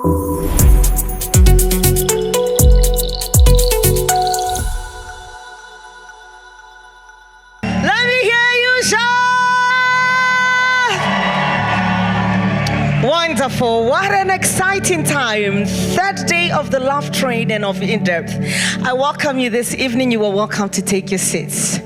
Let me hear you shout. Wonderful. What an exciting time. Third day of the love train and of in-depth. I welcome you this evening. You are welcome to take your seats.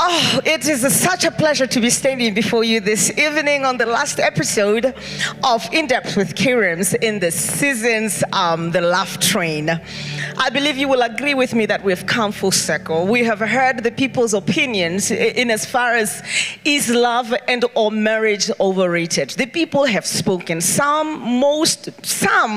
Oh, it is such a pleasure to be standing before you this evening on the last episode of In Depth with Kirims in the season's The Love Train. I believe you will agree with me that we've come full circle. We have heard the people's opinions in as far as is love and or marriage overrated. The people have spoken. Some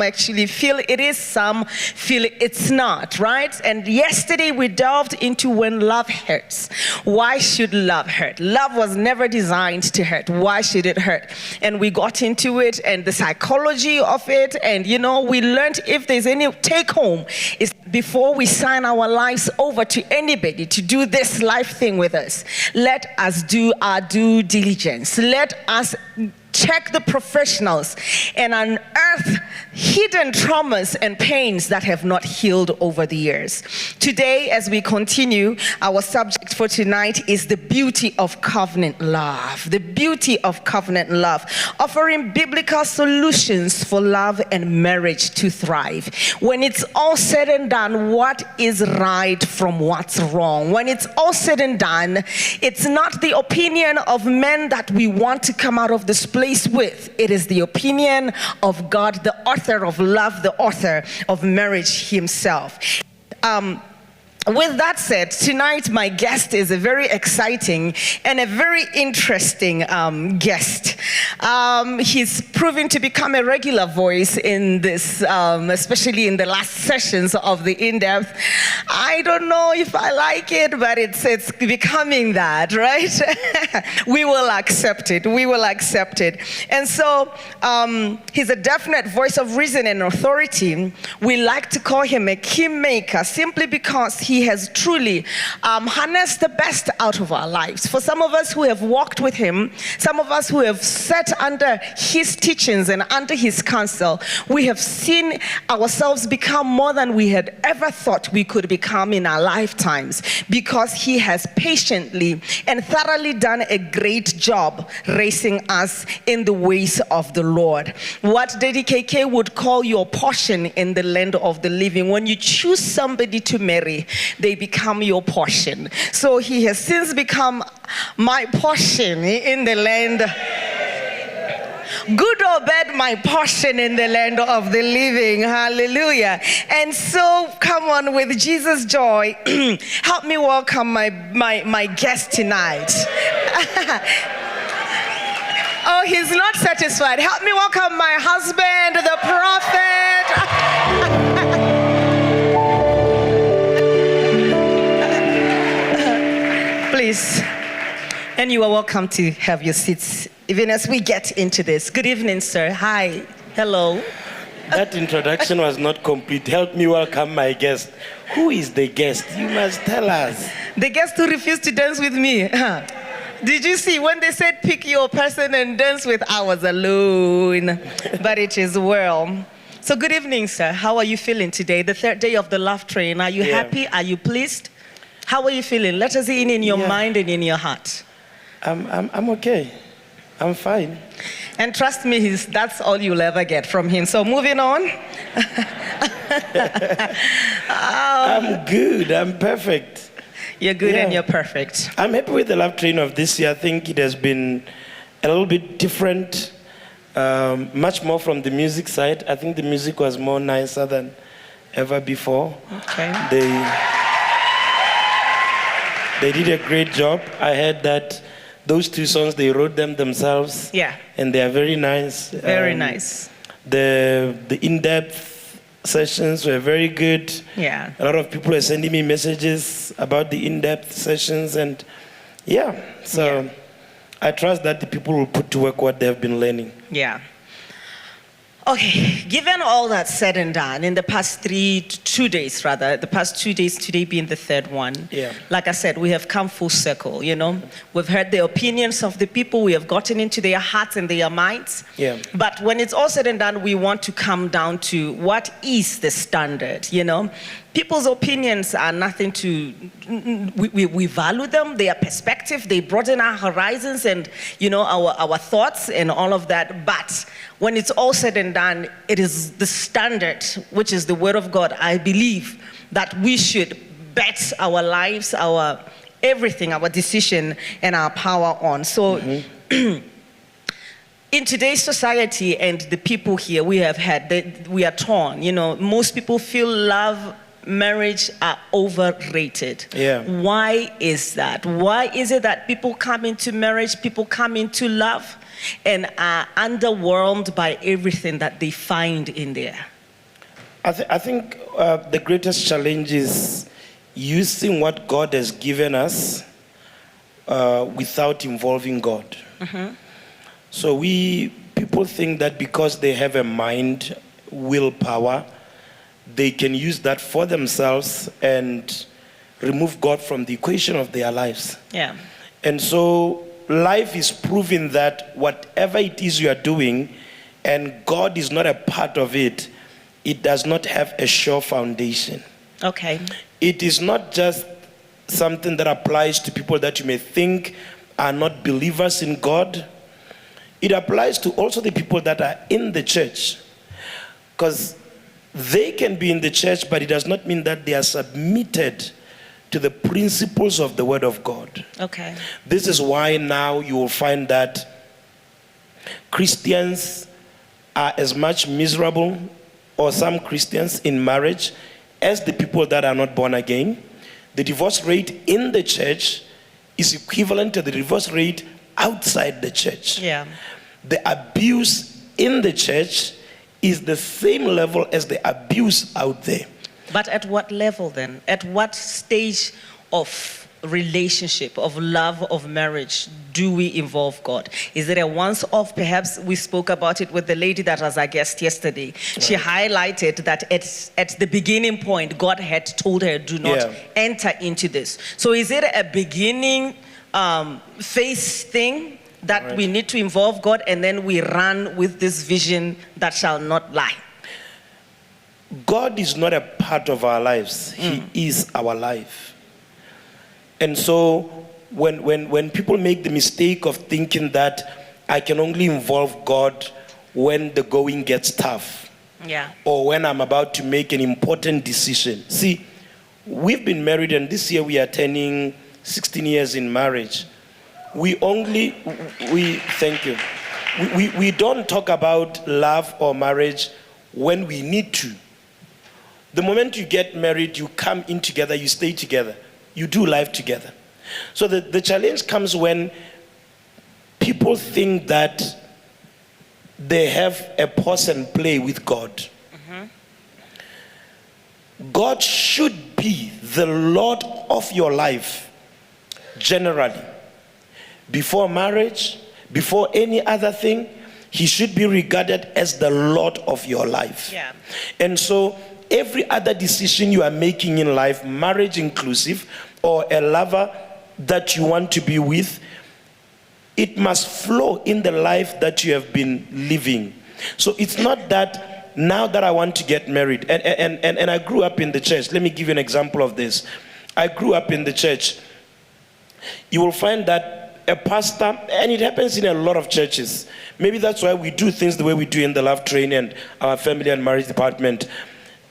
actually feel it is, some feel it's not, right? And yesterday we delved into when love hurts. Why should love hurt? Love was never designed to hurt. Why should it hurt? And we got into it and the psychology of it. And you know, we learned if there's any take home is before we sign our lives over to anybody to do this life thing with us, let us do our due diligence. Let us check the professionals and unearth hidden traumas and pains that have not healed over the years. Today, as we continue, our subject for tonight is the beauty of covenant love. The beauty of covenant love, offering biblical solutions for love and marriage to thrive. When it's all said and done, what is right from what's wrong? When it's all said and done, it's not the opinion of men that we want to come out of this place with. It is the opinion of God, the author of love, the author of marriage himself. With that said, tonight my guest is a very exciting and a very interesting guest. He's proven to become a regular voice in this, especially in the last sessions of the In-Depth. I don't know if I like it, but it's becoming that, right? We will accept it. We will accept it. And so he's a definite voice of reason and authority. We like to call him a kingmaker simply because he has truly harnessed the best out of our lives. For some of us who have walked with him, some of us who have sat under his teachings and under his counsel, we have seen ourselves become more than we had ever thought we could become in our lifetimes, because he has patiently and thoroughly done a great job raising us in the ways of the Lord. What Daddy KK would call your portion in the land of the living. When you choose somebody to marry, they become your portion. So he has since become my portion in the land. Good or bad, my portion in the land of the living. Hallelujah. And so, come on, with Jesus' joy, help me welcome my guest tonight. Oh, he's not satisfied. Help me welcome my husband, the prophet. Please. And you are welcome to have your seats, even as we get into this. Good evening, sir. Hi. Hello. That introduction was not complete. Help me welcome my guest. Who is the guest? You must tell us. The guest who refused to dance with me. Did you see when they said pick your person and dance with? I was alone. But it is well. So good evening, sir. How are you feeling today? The third day of the love train. Are you happy? Are you pleased? How are you feeling? Let us in your mind and in your heart. I'm okay. I'm fine. And trust me, that's all you'll ever get from him. So moving on. I'm good. I'm perfect. You're good and you're perfect. I'm happy with the love train of this year. I think it has been a little bit different, much more from the music side. I think the music was more nicer than ever before. Okay. They did a great job. I heard that those two songs, they wrote them themselves. Yeah. And they are very nice. Very nice. The in-depth sessions were very good. Yeah. A lot of people are sending me messages about the in-depth sessions, and so. I trust that the people will put to work what they have been learning. Yeah. Okay, given all that said and done, in the past 2 days rather, the past 2 days, today being the third one, Yeah. like I said, we have come full circle, you know. We've heard the opinions of the people, we have gotten into their hearts and their minds. Yeah. But when it's all said and done, we want to come down to what is the standard, you know. People's opinions are nothing to, we value them, their perspective, they broaden our horizons and, you know, our thoughts and all of that. But when it's all said and done, it is the standard, which is the word of God, I believe, that we should bet our lives, our everything, our decision and our power on. So in today's society and the people here we have had, we are torn. You know, most people feel love, marriage are overrated. Yeah. Why is that? Why is it that people come into marriage, people come into love, and are underwhelmed by everything that they find in there? I think the greatest challenge is using what God has given us without involving God. So people think that because they have a mind, willpower, they can use that for themselves and remove God from the equation of their lives. Yeah. And so life is proving that whatever it is you are doing and God is not a part of it, it does not have a sure foundation. Okay. It is not just something that applies to people that you may think are not believers in God. It applies to also the people that are in the church. Because they can be in the church, but it does not mean that they are submitted to the principles of the Word of God. Okay. This is why now you will find that Christians are as much miserable, or some Christians in marriage, as the people that are not born again. The divorce rate in the church is equivalent to the divorce rate outside the church. Yeah. The abuse in the church is the same level as the abuse out there. But at what level then? At what stage of relationship, of love, of marriage do we involve God? Is it a once-off? Perhaps we spoke about it with the lady that was our guest yesterday. She highlighted that at the beginning point, God had told her, do not enter into this. So is it a beginning phase thing that we need to involve God and then we run with this vision that shall not lie? God is not a part of our lives. He is our life. And so when people make the mistake of thinking that I can only involve God when the going gets tough, or when I'm about to make an important decision. See, we've been married and this year we are turning 16 years in marriage. We thank you. We don't talk about love or marriage when we need to. The moment you get married, you come in together, you stay together, you do life together. So the challenge comes when people think that they have a pause and play with God. God should be the Lord of your life, generally. Before marriage, before any other thing, he should be regarded as the Lord of your life. Yeah. And so every other decision you are making in life, marriage inclusive, or a lover that you want to be with, it must flow in the life that you have been living. So it's not that now that I want to get married, and I grew up in the church. Let me give you an example of this. I grew up in the church. You will find that a pastor, and it happens in a lot of churches. Maybe that's why we do things the way we do in the Love Train and our family and marriage department.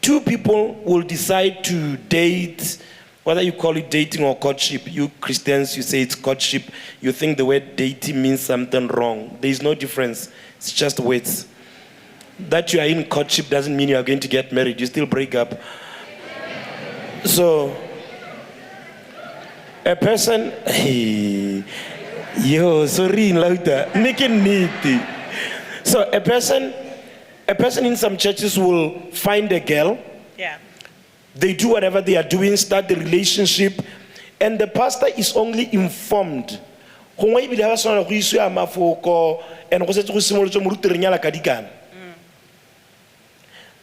Two people will decide to date, whether you call it dating or courtship. You Christians, you say it's courtship. You think the word dating means something wrong. There is no difference. It's just words. That you are in courtship doesn't mean you are going to get married. You still break up. So, a person, sorry, louder. Make it neat. So a person in some churches will find a girl. Yeah. They do whatever they are doing, start the relationship, and the pastor is only informed.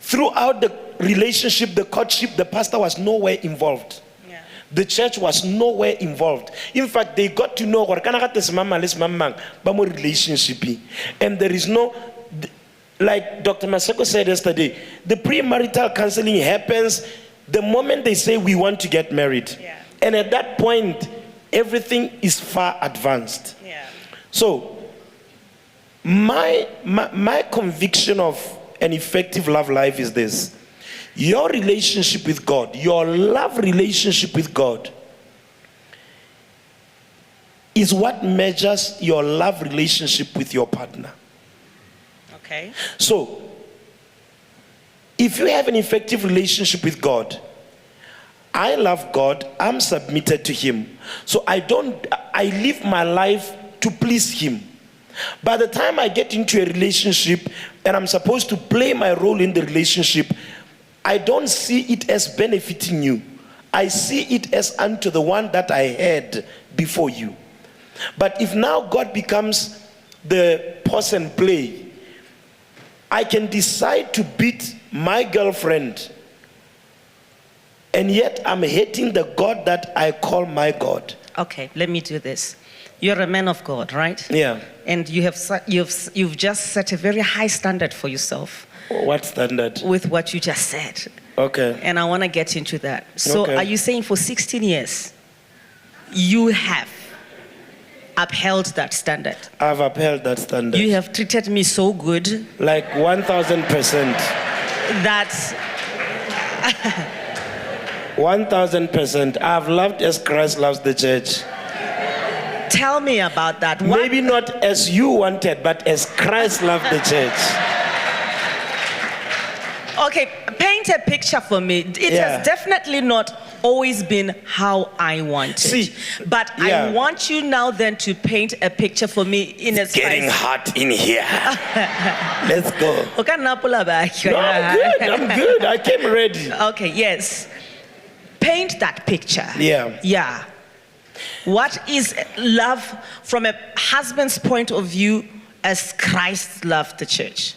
throughout the relationship, the courtship, the pastor was nowhere involved. Yeah. The church was nowhere involved. In fact, they got to know relationship. And there is no, like Dr. Maseko said yesterday, the premarital counseling happens the moment they say we want to get married. Yeah. And at that point, everything is far advanced. Yeah. So, my conviction of an effective love life is this. Your relationship with God, your love relationship with God, is what measures your love relationship with your partner. Okay. So, if you have an effective relationship with God, I love God, I'm submitted to Him. So I live my life to please Him. By the time I get into a relationship and I'm supposed to play my role in the relationship, I don't see it as benefiting you. I see it as unto the one that I had before you. But if now God becomes the pause and play, I can decide to beat my girlfriend, and yet I'm hating the God that I call my God. Okay, let me do this. You're a man of God, right? Yeah. And you've just set a very high standard for yourself. What standard? With what you just said. Okay. And I want to get into that. So Okay. Are you saying for 16 years, you have upheld that standard? I've upheld that standard. You have treated me so good. Like 1,000%. That 1,000%. I've loved as Christ loves the church. Tell me about that. Maybe not as you wanted, but as Christ loved the church. Okay, paint a picture for me. It has definitely not always been how I wanted. See, but I want you now then to paint a picture for me in It's getting hot in here. Let's go. Okay, No, I'm good. I came ready. Okay, yes. Paint that picture. Yeah. Yeah. What is love from a husband's point of view as Christ loved the church?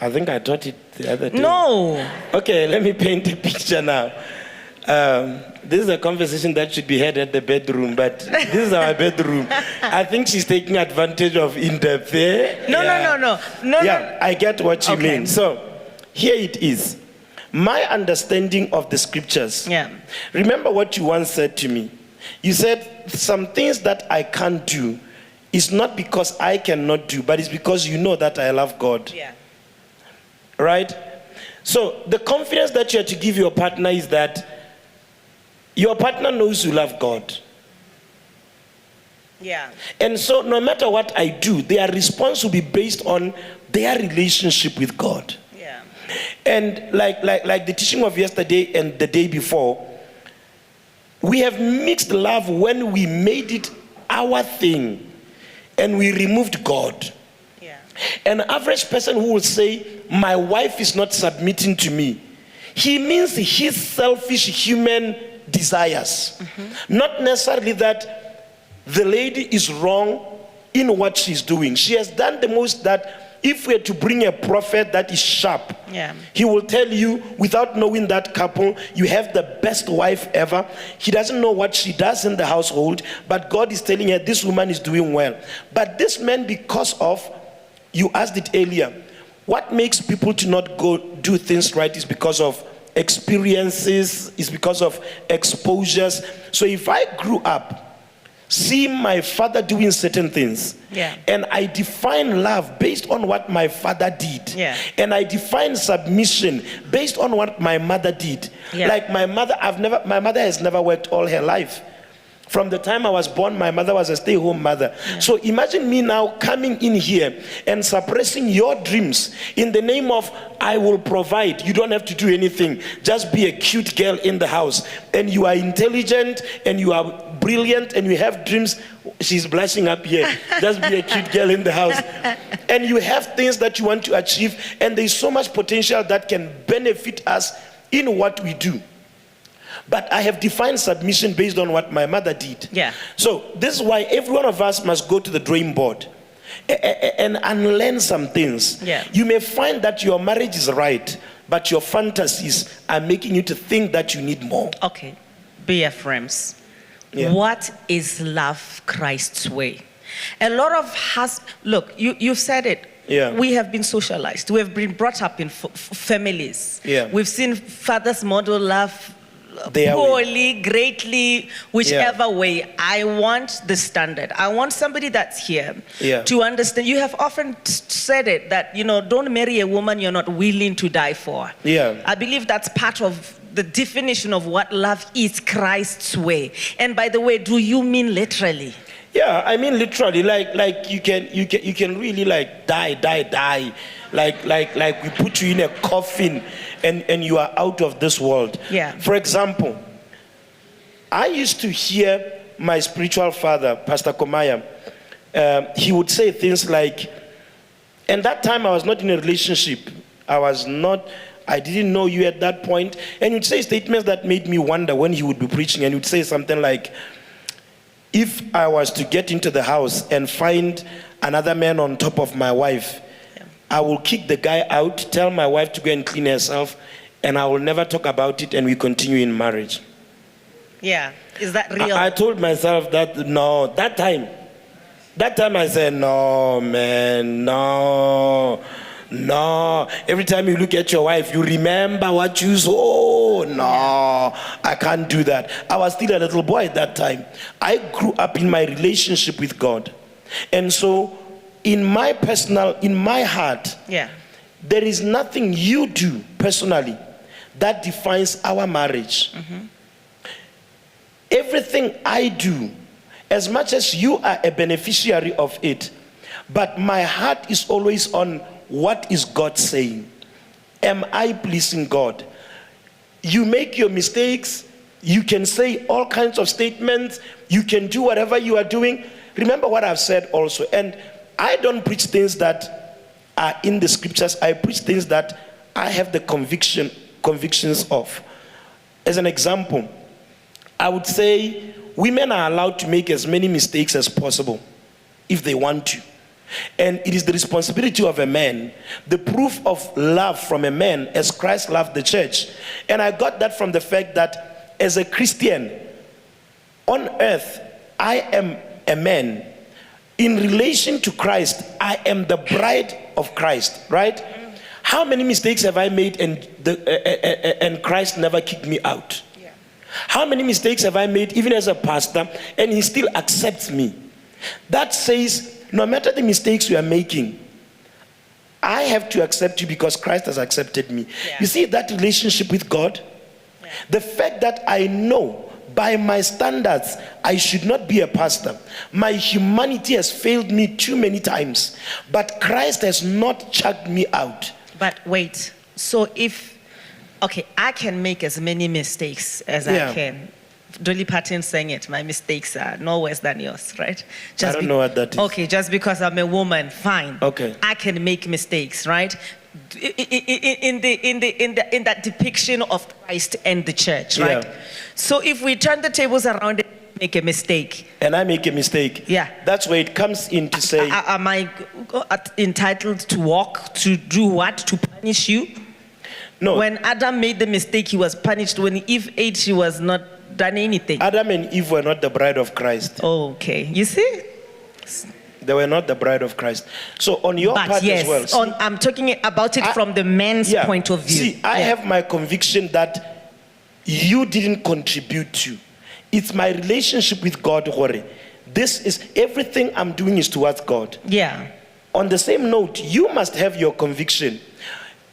I think I taught it the other day. No. Okay, let me paint a picture now. This is a conversation that should be had at the bedroom, but this is our bedroom. I think she's taking advantage of in-depth. No. Yeah, I get what you Okay. mean. So, here it is. My understanding of the scriptures. Yeah. Remember what you once said to me. You said, some things that I can't do is not because I cannot do, but it's because you know that I love God. Yeah. Right? So the confidence that you have to give your partner is that your partner knows you love God. Yeah. And so no matter what I do, their response will be based on their relationship with God. Yeah. And like the teaching of yesterday and the day before, we have mixed love when we made it our thing and we removed God. An average person who will say, my wife is not submitting to me, he means his selfish human desires. Not necessarily that the lady is wrong in what she's doing. She has done the most that if we are to bring a prophet that is sharp, he will tell you, without knowing that couple, you have the best wife ever. He doesn't know what she does in the household, but God is telling her, this woman is doing well. But this man, because of, you asked it earlier, what makes people to not go do things right is because of experiences, is because of exposures. So if I grew up seeing my father doing certain things, and I define love based on what my father did, and I define submission based on what my mother did. Like my mother has never worked all her life. From the time I was born, my mother was a stay-home mother. So imagine me now coming in here and suppressing your dreams in the name of, I will provide. You don't have to do anything. Just be a cute girl in the house. And you are intelligent and you are brilliant and you have dreams. She's blushing up here. Just be a cute girl in the house. And you have things that you want to achieve. And there's so much potential that can benefit us in what we do. But I have defined submission based on what my mother did. So this is why every one of us must go to the drawing board and unlearn some things. Yeah. You may find that your marriage is right, but your fantasies are making you to think that you need more. Okay, B.F. Rams. Yeah. What is love Christ's way? A lot of us, look, you've said it. Yeah. We have been socialized. We have been brought up in families. Yeah. We've seen fathers model love Their way. poorly, greatly, whichever way. I want the standard. I want somebody that's here Yeah. to understand. You have often said it that, don't marry a woman you're not willing to die for. Yeah. I believe that's part of the definition of what love is, Christ's way. And by the way, do you mean literally? Yeah, I mean literally, like you can really like die, like we put you in a coffin and you are out of this world. Yeah. For example, I used to hear my spiritual father, Pastor Komaya, he would say things like, and that time I was not in a relationship. I didn't know you at that point. And he'd say statements that made me wonder when he would be preaching, and he'd say something like, if I was to get into the house and find another man on top of my wife, I will kick the guy out, tell my wife to go and clean herself, and I will never talk about it, and we continue in marriage. Yeah. Is that real? I told myself that, no, that time I said, no, man, no. Every time you look at your wife, you remember what you saw. No, I can't do that. I was still a little boy at that time. I grew up in my relationship with God. And so, in my heart, Yeah. there is nothing you do personally that defines our marriage. Everything I do, as much as you are a beneficiary of it, but my heart is always on what is God saying. Am I pleasing God? You make your mistakes, you can say all kinds of statements, you can do whatever you are doing. Remember what I've said also, and I don't preach things that are in the scriptures. I preach things that I have the convictions of. As an example, I would say women are allowed to make as many mistakes as possible if they want to. And it is the responsibility of a man, the proof of love from a man as Christ loved the church. And I got that from the fact that as a Christian on earth, I am a man. In relation to Christ, I am the bride of Christ, right? How many mistakes have I made and Christ never kicked me out? Yeah. How many mistakes have I made even as a pastor and he still accepts me? That says, no matter the mistakes you are making, I have to accept you because Christ has accepted me. Yeah. You see that relationship with God? Yeah. The fact that I know by my standards, I should not be a pastor. My humanity has failed me too many times, but Christ has not chucked me out. But wait, so I can make as many mistakes as I can. Dolly Parton sang it, my mistakes are no worse than yours, right? I don't know what that is. Okay, just because I'm a woman, fine. Okay. I can make mistakes, right? In that depiction of Christ and the church, right? Yeah. So if we turn the tables around and make a mistake. And I make a mistake. Yeah. That's where it comes in to say. Am I entitled to walk, to do what? To punish you? No. When Adam made the mistake, he was punished. When Eve ate, she was not done anything. Adam and Eve were not the bride of Christ. Okay. You see? They were not the bride of Christ. So on your part as well. I'm talking about it from the man's point of view. See, I have my conviction that you didn't contribute to. It's my relationship with God, Hore. This is everything I'm doing is towards God. Yeah. On the same note, you must have your conviction.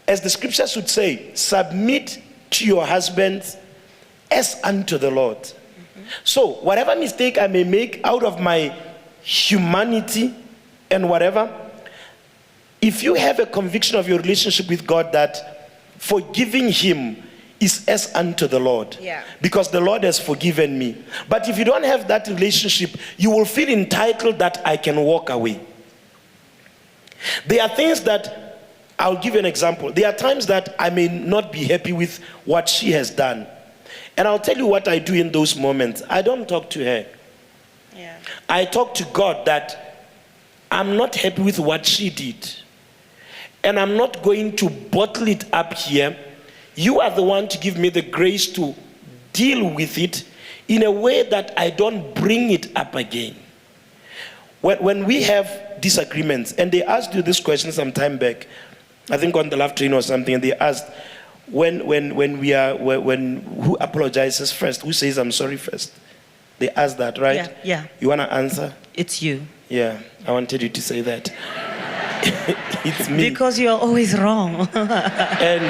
As the scriptures would say, submit to your husbands as unto the Lord. So whatever mistake I may make out of my humanity and whatever, if you have a conviction of your relationship with God that forgiving him is as unto the Lord, because the Lord has forgiven me. But if you don't have that relationship, you will feel entitled that I can walk away. There are things that, I'll give you an example. There are times that I may not be happy with what she has done. And I'll tell you what I do in those moments. I don't talk to her. Yeah. I talk to God that I'm not happy with what she did. And I'm not going to bottle it up here. You are the one to give me the grace to deal with it in a way that I don't bring it up again. When we have disagreements, and they asked you this question some time back, I think on the love train or something, and they asked, who apologizes first? Who says I'm sorry first? They asked that, right? Yeah. You want to answer? It's you. Yeah, I wanted you to say that. It's me. Because you're always wrong. And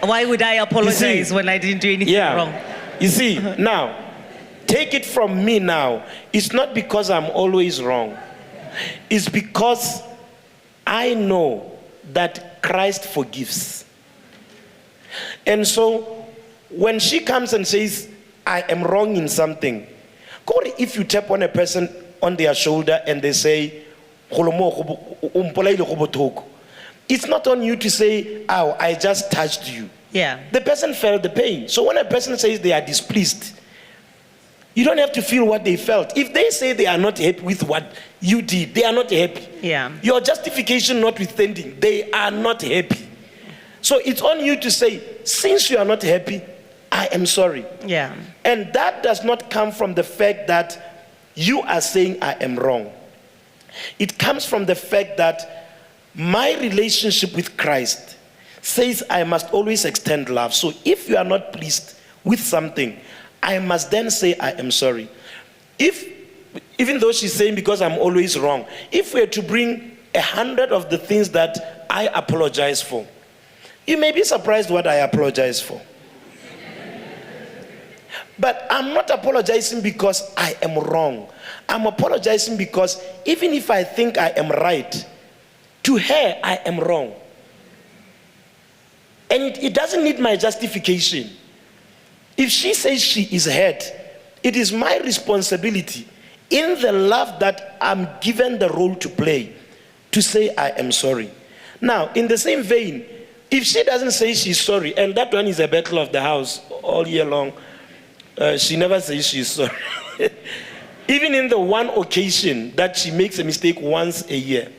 why would I apologize when I didn't do anything wrong? You see, now, take it from me now. It's not because I'm always wrong. It's because I know that Christ forgives. And so, when she comes and says, I am wrong in something, if you tap on a person on their shoulder and they say, it's not on you to say, oh, I just touched you. Yeah. The person felt the pain. So when a person says they are displeased, you don't have to feel what they felt. If they say they are not happy with what you did, they are not happy. Yeah. Your justification notwithstanding, they are not happy. So it's on you to say, since you are not happy, I am sorry. Yeah. And that does not come from the fact that you are saying I am wrong. It comes from the fact that my relationship with Christ says I must always extend love. So if you are not pleased with something, I must then say I am sorry. Even though she's saying because I'm always wrong, if we are to bring 100 of the things that I apologize for, you may be surprised what I apologize for. But I'm not apologizing because I am wrong. I'm apologizing because even if I think I am right, to her I am wrong. And it doesn't need my justification. If she says she is hurt, it is my responsibility in the love that I'm given the role to play to say I am sorry. Now, in the same vein, if she doesn't say she's sorry, and that one is a battle of the house all year long, she never says she's sorry. Even in the one occasion that she makes a mistake once a year,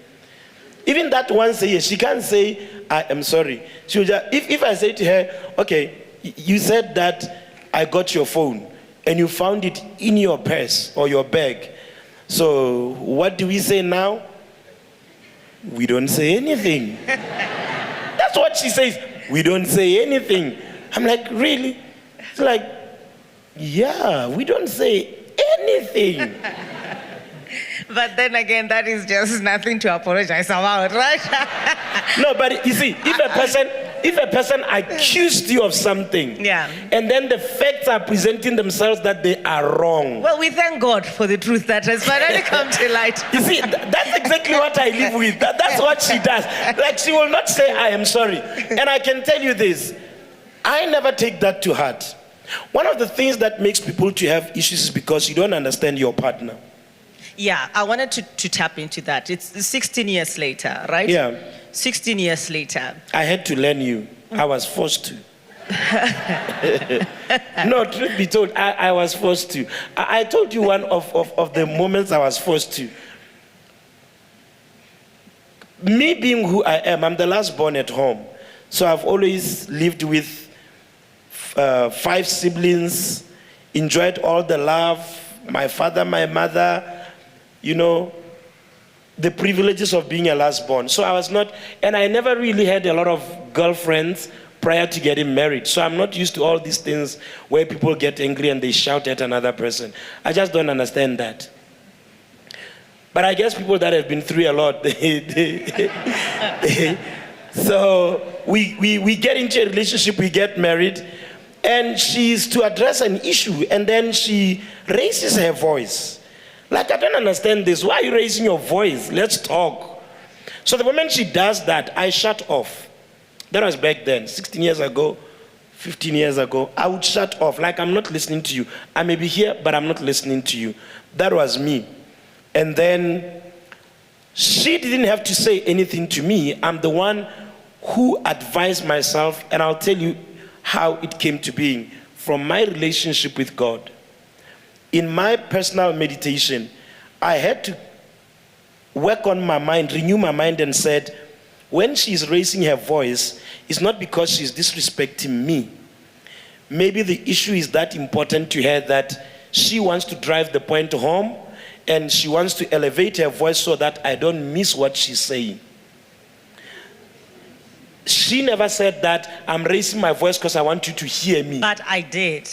even that once a year, she can't say, I am sorry. She will just, if I say to her, okay, you said that I got your phone and you found it in your purse or your bag. So what do we say now? We don't say anything. That's what she says. We don't say anything. I'm like, really? It's like, yeah, we don't say anything. But then again, that is just nothing to apologize about, right? No, but you see, if a person accused you of something, Yeah. and then the facts are presenting themselves that they are wrong. Well, we thank God for the truth that has finally come to light. You see, that's exactly what I live with. That's what she does. Like, she will not say, I am sorry. And I can tell you this, I never take that to heart. One of the things that makes people to have issues is because you don't understand your partner. Yeah, I wanted to tap into that. It's 16 years later, right? Yeah. 16 years later. I had to learn you. I was forced to. No, truth be told, I was forced to. I told you one of the moments I was forced to. Me being who I am, I'm the last born at home. So I've always lived with 5 siblings, enjoyed all the love, my father, my mother, you know, the privileges of being a last born. So I was not, and I never really had a lot of girlfriends prior to getting married. So I'm not used to all these things where people get angry and they shout at another person. I just don't understand that. But I guess people that have been through a lot, so we get into a relationship, we get married, and she's to address an issue, and then she raises her voice. Like, I don't understand this. Why are you raising your voice? Let's talk. So the moment she does that, I shut off. That was back then, 16 years ago, 15 years ago. I would shut off, like I'm not listening to you. I may be here, but I'm not listening to you. That was me. And then she didn't have to say anything to me. I'm the one who advised myself, and I'll tell you how it came to being from my relationship with God. in my personal meditation, I had to work on my mind, renew my mind, and said, when she's raising her voice, it's not because she's disrespecting me. Maybe the issue is that important to her that she wants to drive the point home and she wants to elevate her voice so that I don't miss what she's saying. She never said that I'm raising my voice because I want you to hear me. But I did.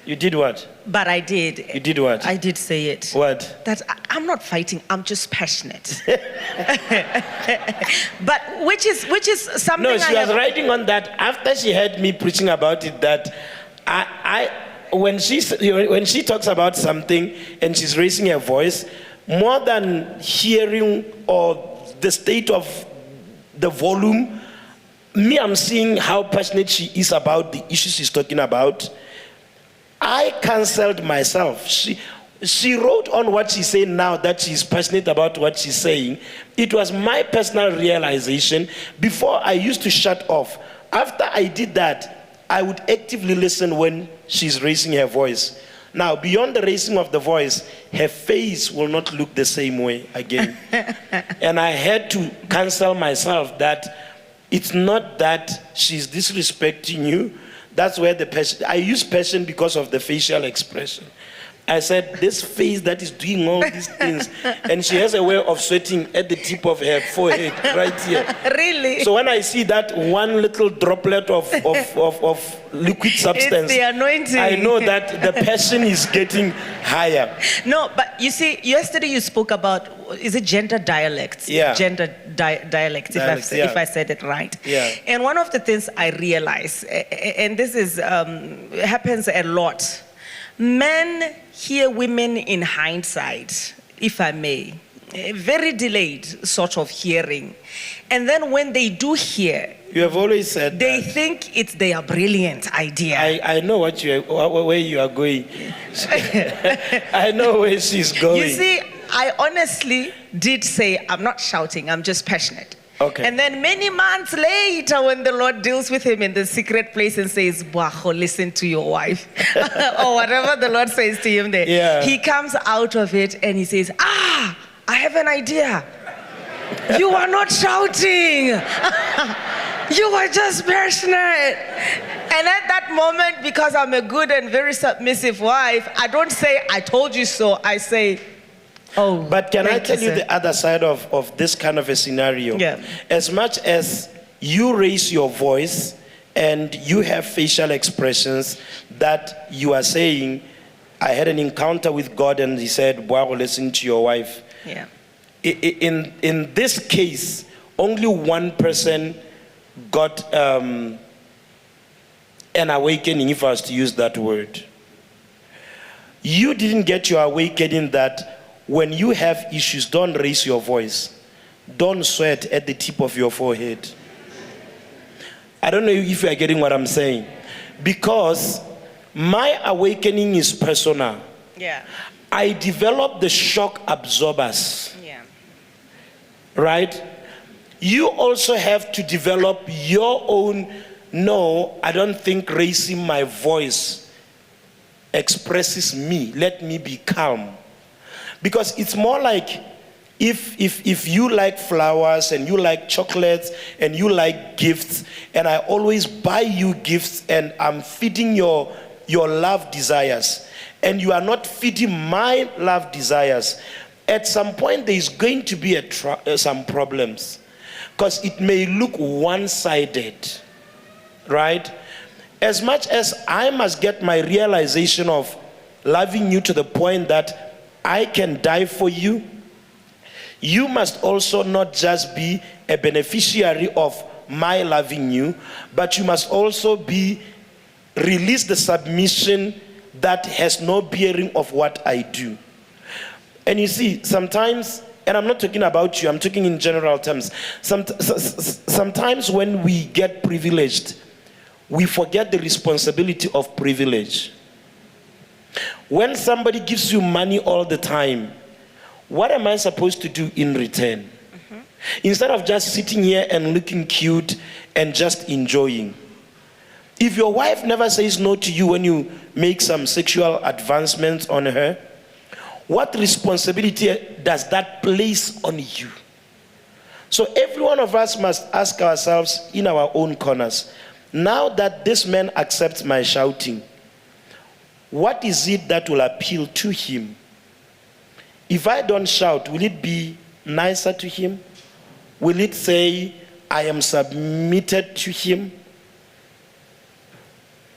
You did what? But I did. You did what? I did say it. What? That I'm not fighting. I'm just passionate. But which is something. No, she was writing on that after she heard me preaching about it. That when she talks about something and she's raising her voice, more than hearing or the state of the volume, me, I'm seeing how passionate she is about the issue she's talking about. I cancelled myself. She wrote on what she's saying now that she's passionate about what she's saying. It was my personal realization. Before, I used to shut off. After I did that, I would actively listen when she's raising her voice. Now, beyond the raising of the voice, her face will not look the same way again. And I had to cancel myself that it's not that she's disrespecting you. That's where the passion, I use passion because of the facial expression. I said, this face that is doing all these things, and she has a way of sweating at the tip of her forehead, right here. Really? So when I see that one little droplet of liquid substance, it's the anointing. I know that the passion is getting higher. No, but you see, yesterday you spoke about, is it gender dialects? Yeah. Gender dialects, if I said it right. Yeah. And one of the things I realize, and this is happens a lot, men hear women in hindsight, if I may, very delayed sort of hearing. And then when they do hear, you have always said they think it's their brilliant idea. I know where you are going. I know where she's going. You see, I honestly did say, I'm not shouting, I'm just passionate. Okay. And then many months later, when the Lord deals with him in the secret place and says, Bwaho, listen to your wife, or whatever the Lord says to him there, yeah. He comes out of it and he says, I have an idea. You are not shouting. You are just passionate. And at that moment, because I'm a good and very submissive wife, I don't say, I told you so. I say, oh, but can I tell you sir. the other side of this kind of a scenario? Yeah. As much as you raise your voice and you have facial expressions that you are saying, I had an encounter with God and he said, wow, listen to your wife. Yeah. In this case, only one person got an awakening, if I was to use that word. You didn't get your awakening that when you have issues, don't raise your voice. Don't sweat at the tip of your forehead. I don't know if you are getting what I'm saying. Because my awakening is personal. Yeah. I developed the shock absorbers. Yeah. Right? You also have to develop your own, no, I don't think raising my voice expresses me. Let me be calm. Because it's more like if you like flowers and you like chocolates and you like gifts and I always buy you gifts and I'm feeding your love desires and you are not feeding my love desires, at some point there is going to be some problems because it may look one-sided, right? As much as I must get my realization of loving you to the point that I can die for you, you must also not just be a beneficiary of my loving you, but you must also release the submission that has no bearing of what I do. And you see, sometimes, and I'm not talking about you, I'm talking in general terms, sometimes when we get privileged, we forget the responsibility of privilege. When somebody gives you money all the time, what am I supposed to do in return? Mm-hmm. Instead of just sitting here and looking cute and just enjoying. If your wife never says no to you when you make some sexual advancements on her, what responsibility does that place on you? So every one of us must ask ourselves in our own corners, now that this man accepts my shouting, what is it that will appeal to him? If I don't shout, will it be nicer to him? Will it say, I am submitted to him?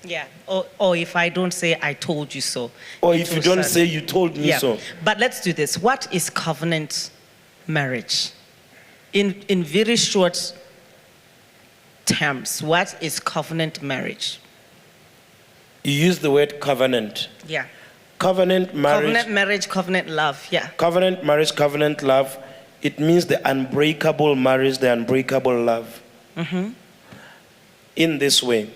Yeah, or if I don't say, I told you so. Or if you don't say, you told me so. But let's do this. What is covenant marriage? In very short terms, what is covenant marriage? You use the word covenant. Yeah. Covenant marriage. Covenant marriage, covenant love, yeah. Covenant marriage, covenant love. It means the unbreakable marriage, the unbreakable love. Mm-hmm. In this way,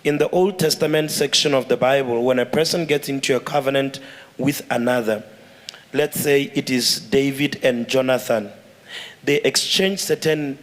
in the Old Testament section of the Bible, when a person gets into a covenant with another, let's say it is David and Jonathan, they exchange certain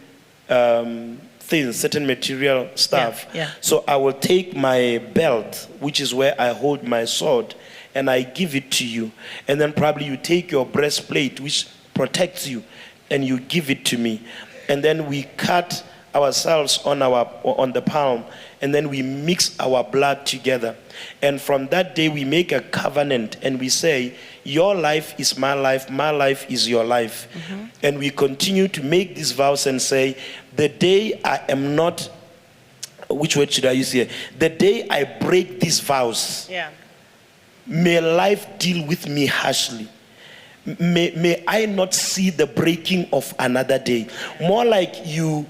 things, certain material stuff. Yeah. So I will take my belt, which is where I hold my sword, and I give it to you. And then probably you take your breastplate, which protects you, and you give it to me. And then we cut ourselves on the palm, and then we mix our blood together. And from that day we make a covenant, and we say, your life is my life is your life. Mm-hmm. And we continue to make these vows and say, the day I am not, which word should I use here? The day I break these vows, Yeah. may life deal with me harshly. May I not see the breaking of another day. More like you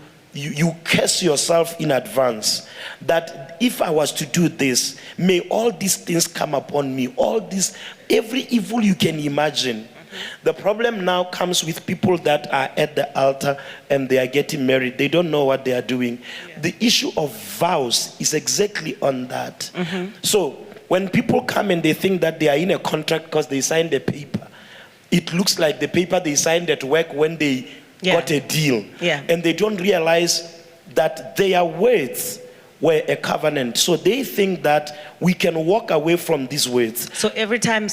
curse yourself in advance, that if I was to do this, may all these things come upon me, every evil you can imagine. Mm-hmm. The problem now comes with people that are at the altar and they are getting married. They don't know what they are doing. Yeah. The issue of vows is exactly on that. Mm-hmm. So when people come and they think that they are in a contract because they signed a paper, it looks like the paper they signed at work when they got a deal. Yeah. And they don't realize that their words were a covenant. So they think that we can walk away from these words. So every time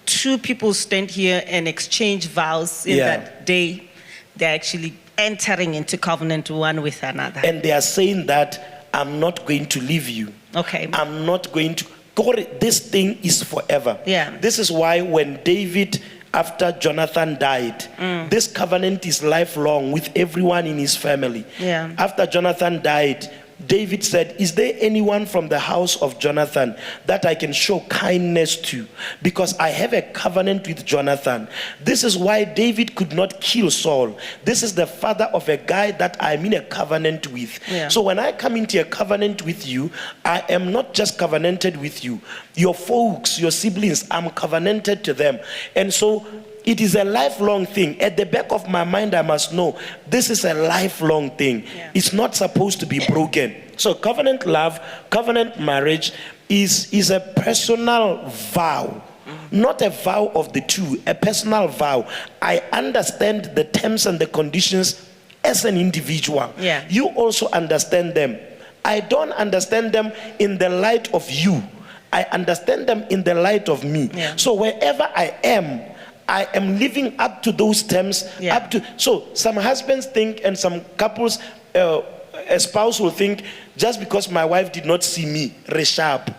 two people stand here and exchange vows in that day, they're actually entering into covenant one with another. And they are saying that I'm not going to leave you. Okay. I'm not going to. This thing is forever. Yeah. This is why when David, after Jonathan died, this covenant is lifelong with everyone in his family. Yeah. After Jonathan died, David said, is there anyone from the house of Jonathan that I can show kindness to? Because I have a covenant with Jonathan. This is why David could not kill Saul. This is the father of a guy that I'm in a covenant with. Yeah. So when I come into a covenant with you, I am not just covenanted with you. Your folks, your siblings, I'm covenanted to them. And so it is a lifelong thing. At the back of my mind, I must know this is a lifelong thing. Yeah. It's not supposed to be broken. So covenant love, covenant marriage is a personal vow. Not a vow of the two, a personal vow. I understand the terms and the conditions as an individual. Yeah. You also understand them. I don't understand them in the light of you. I understand them in the light of me. Yeah. So wherever I am living up to those terms. Yeah. So some husbands think, and some couples, a spouse will think, just because my wife did not see me, resharp.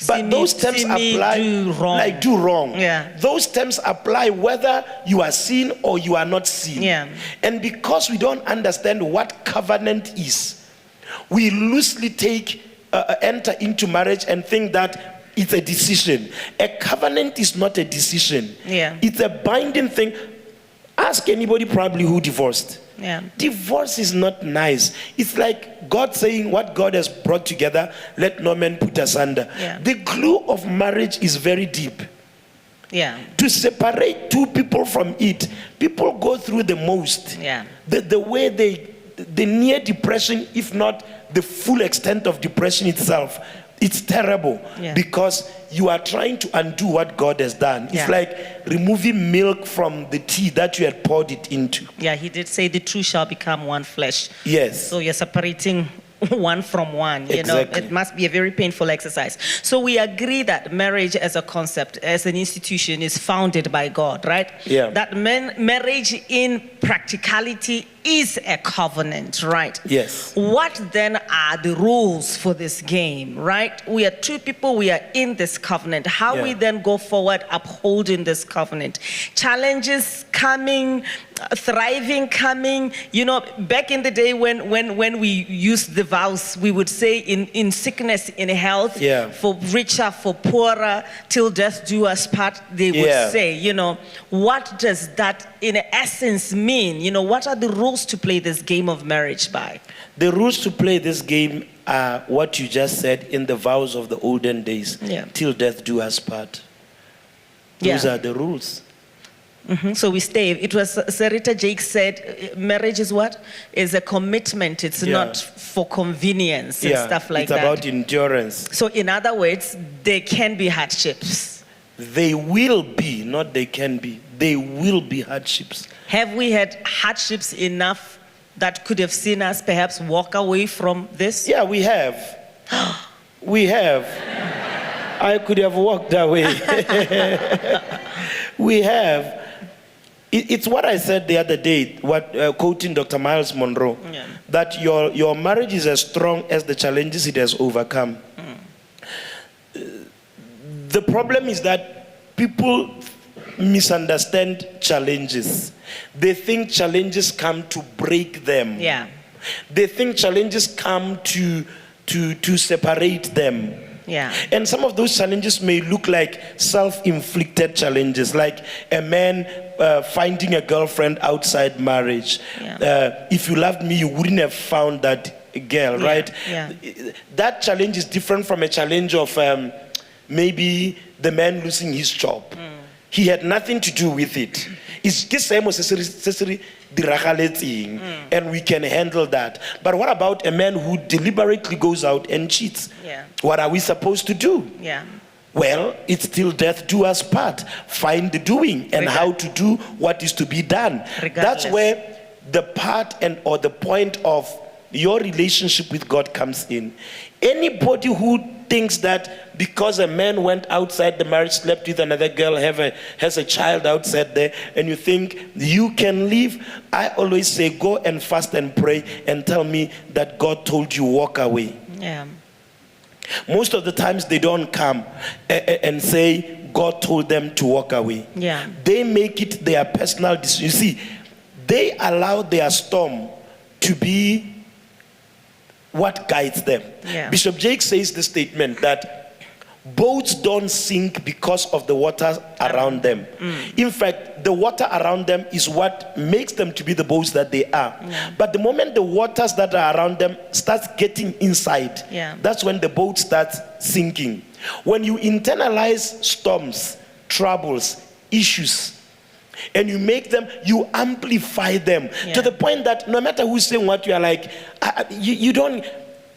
But those terms apply, do wrong. Yeah. Those terms apply whether you are seen or you are not seen. Yeah. And because we don't understand what covenant is, we loosely enter into marriage and think that it's a decision. A covenant is not a decision. Yeah. It's a binding thing. Ask anybody probably who divorced. Yeah. Divorce is not nice. It's like God saying, what God has brought together, let no man put asunder. Yeah. The glue of marriage is very deep. Yeah. To separate two people from it, people go through the most. Yeah. The way the near depression, if not the full extent of depression itself, it's terrible. Yeah. Because you are trying to undo what God has done. It's like removing milk from the tea that you had poured it into. Yeah, he did say the two shall become one flesh. Yes. So you're separating one from one. You know, Exactly. it must be a very painful exercise. So we agree that marriage as a concept, as an institution, is founded by God, right? Yeah. That marriage in practicality is a covenant, right? Yes. What then are the rules for this game, right? We are two people, we are in this covenant. How Yeah. we then go forward upholding this covenant. Challenges coming, thriving coming. You know, back in the day when we used the vows, we would say in sickness, in health, Yeah. for richer, for poorer, till death do us part, they would Yeah. say, you know, what does that in essence mean? You know, what are the rules to play this game of marriage by? The rules to play this game are what you just said in the vows of the olden days. Yeah. Till death do us part. Those Yeah. are the rules. So we stay. It was Sarita Jake said, marriage is what? Is a commitment. It's Yeah. not for convenience and stuff like it's that. about endurance. So in other words, there can be hardships. They will be, not they can be. They will be hardships. Have we had hardships enough that could have seen us perhaps walk away from this? Yeah, we have. We have. I could have walked away. We have. It's what I said the other day, quoting Dr. Miles Monroe, Yeah. that your marriage is as strong as the challenges it has overcome. The problem is that people misunderstand challenges. They think challenges come to break them. Yeah. They think challenges come to separate them. Yeah. And some of those challenges may look like self-inflicted challenges, like a man finding a girlfriend outside marriage. Yeah. If you loved me, you wouldn't have found that girl, right? Yeah. That challenge is different from a challenge of maybe the man losing his job. He had nothing to do with it. It's just necessary, and we can handle that. But what about a man who deliberately goes out and cheats? Yeah. What are we supposed to do? Yeah. Well, it's till death do us part. Find the doing and how to do what is to be done. Regardless. That's where the part or the point of your relationship with God comes in. Anybody who thinks that because a man went outside the marriage, slept with another girl, has a child outside there, and you think you can leave, I always say, go and fast and pray and tell me that God told you walk away. Yeah. Most of the times they don't come and say God told them to walk away. Yeah. They make it their personal decision. You see, they allow their storm to be what guides them. Yeah. Bishop Jake says the statement that boats don't sink because of the water around them. In fact, the water around them is what makes them to be the boats that they are. Yeah. But the moment the waters that are around them starts getting inside, that's when the boat starts sinking. When you internalize storms, troubles, issues, and you make them, you amplify them to the point that no matter who's saying what, you are like, you don't.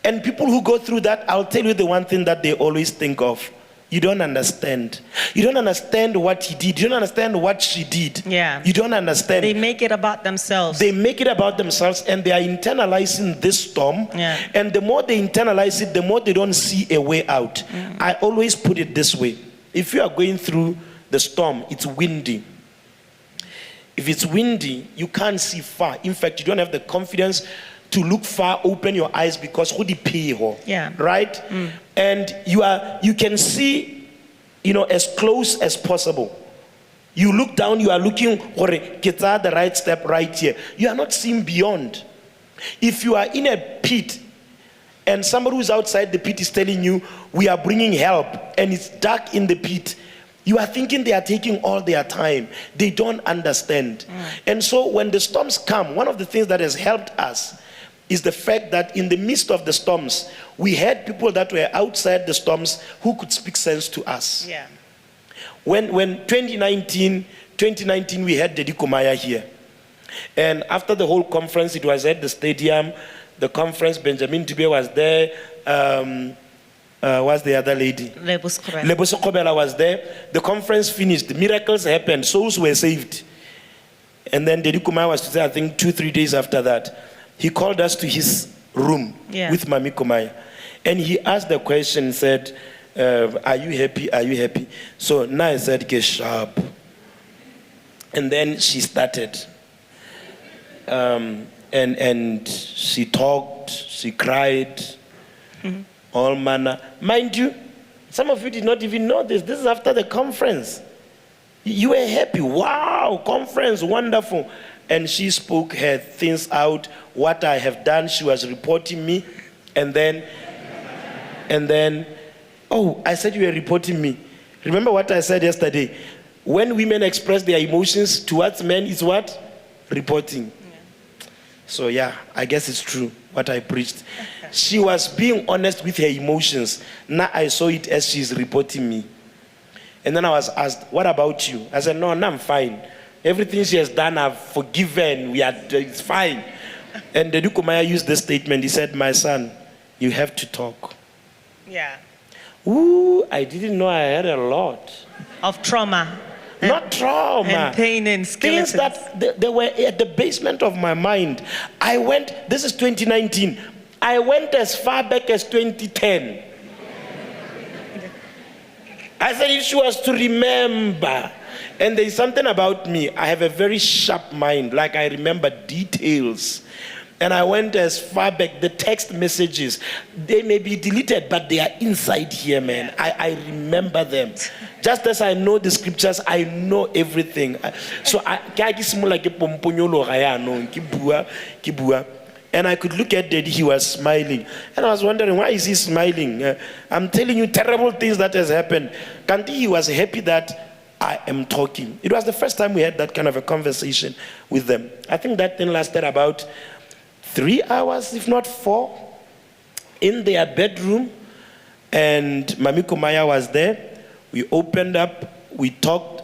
And people who go through that, I'll tell you the one thing that they always think of. You don't understand. You don't understand what he did. You don't understand what she did. Yeah. You don't understand. They make it about themselves. They make it about themselves, and they are internalizing this storm. Yeah. And the more they internalize it, the more they don't see a way out. I always put it this way. If you are going through the storm, it's windy. If it's windy, you can't see far. In fact, you don't have the confidence to look far, open your eyes, because who pay. Yeah. Right? And you can see, as close as possible. You look down, you are looking for the right step right here. You are not seeing beyond. If you are in a pit and somebody who's outside the pit is telling you, we are bringing help, and it's dark in the pit, you are thinking they are taking all their time. They don't understand. And so when the storms come, one of the things that has helped us is the fact that in the midst of the storms, we had people that were outside the storms who could speak sense to us. Yeah. When 2019, we had Dedi Kumaya here. And after the whole conference, it was at the stadium. The conference, Benjamin Tibe was there. Was the other lady? Leboso Kobela was there. The conference finished. Miracles happened. Souls were saved. And then Dedi Kumaya was to say, I think 2-3 days after that, he called us to his room Yeah. with Mami Kumaya. And he asked the question, said, are you happy? Are you happy? So now I said, get sharp. And then she started. And she talked, she cried, all manner. Mind you, some of you did not even know this. This is after the conference. You were happy. Wow, conference, wonderful. And she spoke her things out, what I have done. She was reporting me. And then, oh, I said you were reporting me. Remember what I said yesterday? When women express their emotions towards men, it's what? Reporting. Yeah. So yeah, I guess it's true what I preached. She was being honest with her emotions. Now I saw it as she's reporting me. And then I was asked, what about you? I said, no, I'm fine. Everything she has done, I've forgiven. It's fine. And the Duke Maya used this statement. He said, my son, you have to talk. Yeah. Ooh, I didn't know I had a lot. Of trauma. Not trauma. And pain and skeletons. Things that they were at the basement of my mind. I went, this is 2019. I went as far back as 2010. I said if she was to remember. And there's something about me. I have a very sharp mind. Like I remember details. And I went as far back, the text messages, they may be deleted, but they are inside here, man. I remember them. Just as I know the scriptures, I know everything. So and I could look at Daddy, he was smiling. And I was wondering, why is he smiling? I'm telling you terrible things that has happened. Kanti, he was happy that I am talking. It was the first time we had that kind of a conversation with them. I think that thing lasted about 3 hours, if not 4, in their bedroom. And Mami Kumaya was there. We opened up, we talked.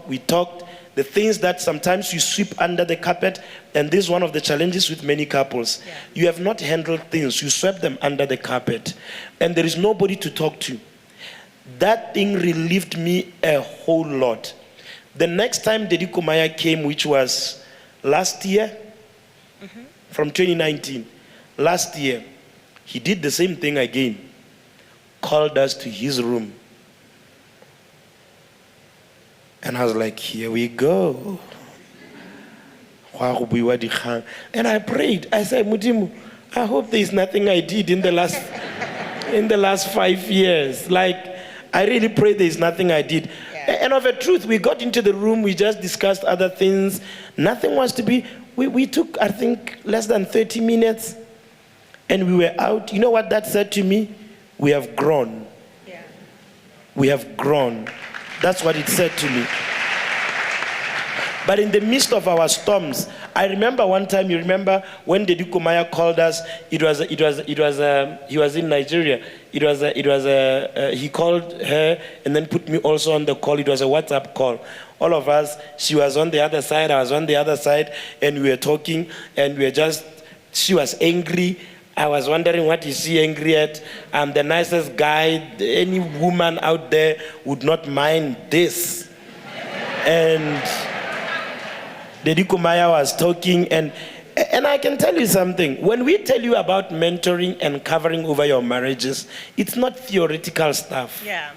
The things that sometimes you sweep under the carpet, and this is one of the challenges with many couples. Yeah. You have not handled things, you swept them under the carpet, and there is nobody to talk to. That thing relieved me a whole lot. The next time Dedi Kumaya came, which was last year, from 2019, last year, he did the same thing again, called us to his room. And I was like, here we go. And I prayed. I said, Mudimu, I hope there is nothing I did in the last 5 years. Like, I really pray there is nothing I did. Yeah. And of a truth, we got into the room, we just discussed other things. Nothing was to be, we took, I think, less than 30 minutes. And we were out. You know what that said to me? We have grown. Yeah. We have grown. That's what it said to me. But in the midst of our storms, I remember one time, you remember when Dedi Kumaya called us, he was in Nigeria. He called her and then put me also on the call. It was a WhatsApp call. All of us, she was on the other side, I was on the other side, and we were talking, and she was angry. I was wondering, what is she angry at? I'm the nicest guy. Any woman out there would not mind this. And Dedi Kumaya was talking, and I can tell you something. When we tell you about mentoring and covering over your marriages, it's not theoretical stuff. Yeah.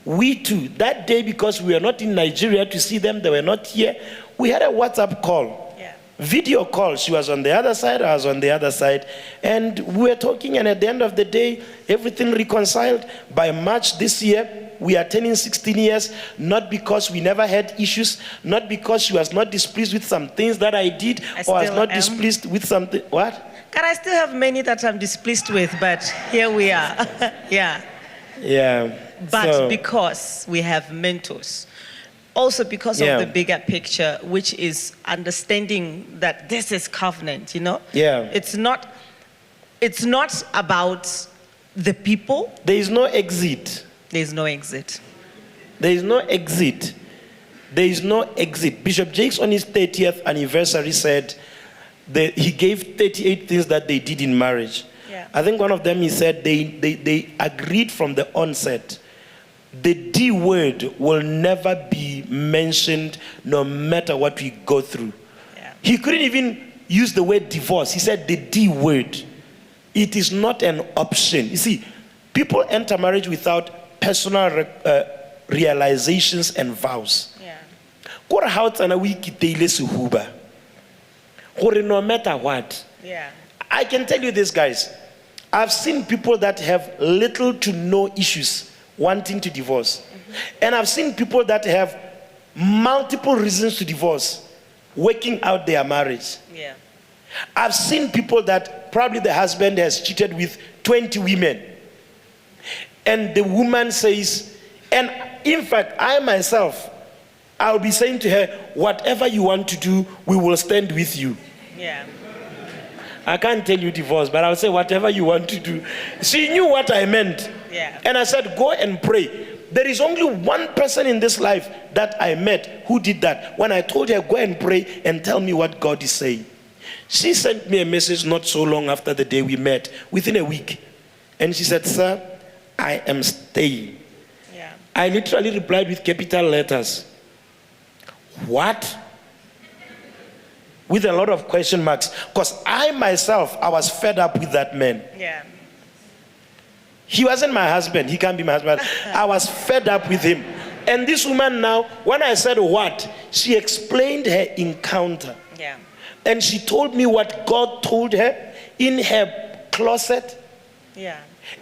We too, that day, because we were not in Nigeria to see them, they were not here, we had a WhatsApp call. Video call. She was on the other side, I was on the other side, and we were talking, and at the end of the day, everything reconciled. By March this year, we are turning 16 years, not because we never had issues, not because she was not displeased with some things that I did, or was not displeased with something. What? God, I still have many that I'm displeased with, but here we are. Yeah. Yeah. But because we have mentors. Also because of the bigger picture, which is understanding that this is covenant, you know? Yeah. It's not about the people. There is no exit. There is no exit. There is no exit. There is no exit. Bishop Jakes on his 30th anniversary said that he gave 38 things that they did in marriage. Yeah. I think one of them, he said they agreed from the onset. The D word will never be mentioned no matter what we go through. Yeah. He couldn't even use the word divorce. He said the D word. it is not an option. You see, people enter marriage without personal realizations and vows. Gore how tsana we kiteile sehuba. Gore no matter what. Yeah. I can tell you this, guys. I've seen people that have little to no issues wanting to divorce. And I've seen people that have multiple reasons to divorce working out their marriage. Yeah. I've seen people that probably the husband has cheated with 20 women. And the woman says, and in fact, I myself, I'll be saying to her, whatever you want to do, we will stand with you. Yeah. I can't tell you divorce, but I'll say whatever you want to do. She knew what I meant. Yeah. And I said, go and pray. There is only one person in this life that I met who did that. When I told her, go and pray and tell me what God is saying. She sent me a message not so long after the day we met, within a week. And she said, sir, I am staying. Yeah. I literally replied with capital letters. What? With a lot of question marks. Because I myself, I was fed up with that man. Yeah. He wasn't my husband. He can't be my husband. I was fed up with him. And this woman now, when I said what, she explained her encounter. Yeah. And she told me what God told her in her closet. Yeah.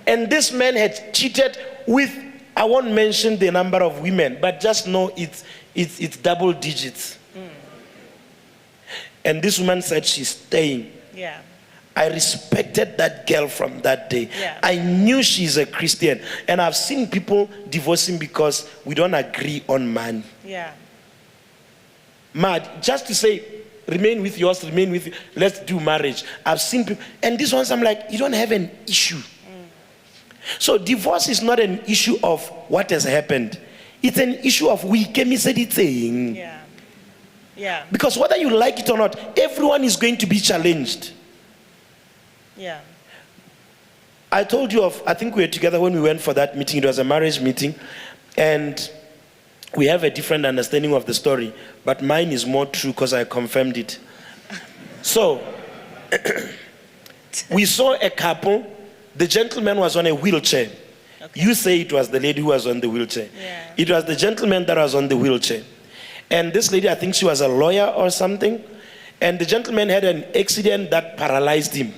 And this man had cheated with, I won't mention the number of women, but just know it's double digits. And this woman said she's staying. Yeah. I respected that girl from that day. Yeah. I knew she's a Christian. And I've seen people divorcing because we don't agree on money. Yeah. Mad, just to say, remain with yours, remain with you, let's do marriage. I've seen people, and these ones I'm like, you don't have an issue. So divorce is not an issue of what has happened. It's an issue of we came said it's saying. Yeah. Yeah. Because whether you like it or not, everyone is going to be challenged. Yeah. I told you of, I think we were together when we went for that meeting. It was a marriage meeting. And we have a different understanding of the story. But mine is more true because I confirmed it. So, we saw a couple. The gentleman was on a wheelchair. Okay. You say it was the lady who was on the wheelchair. Yeah. It was the gentleman that was on the wheelchair. And this lady, I think she was a lawyer or something. And the gentleman had an accident that paralyzed him.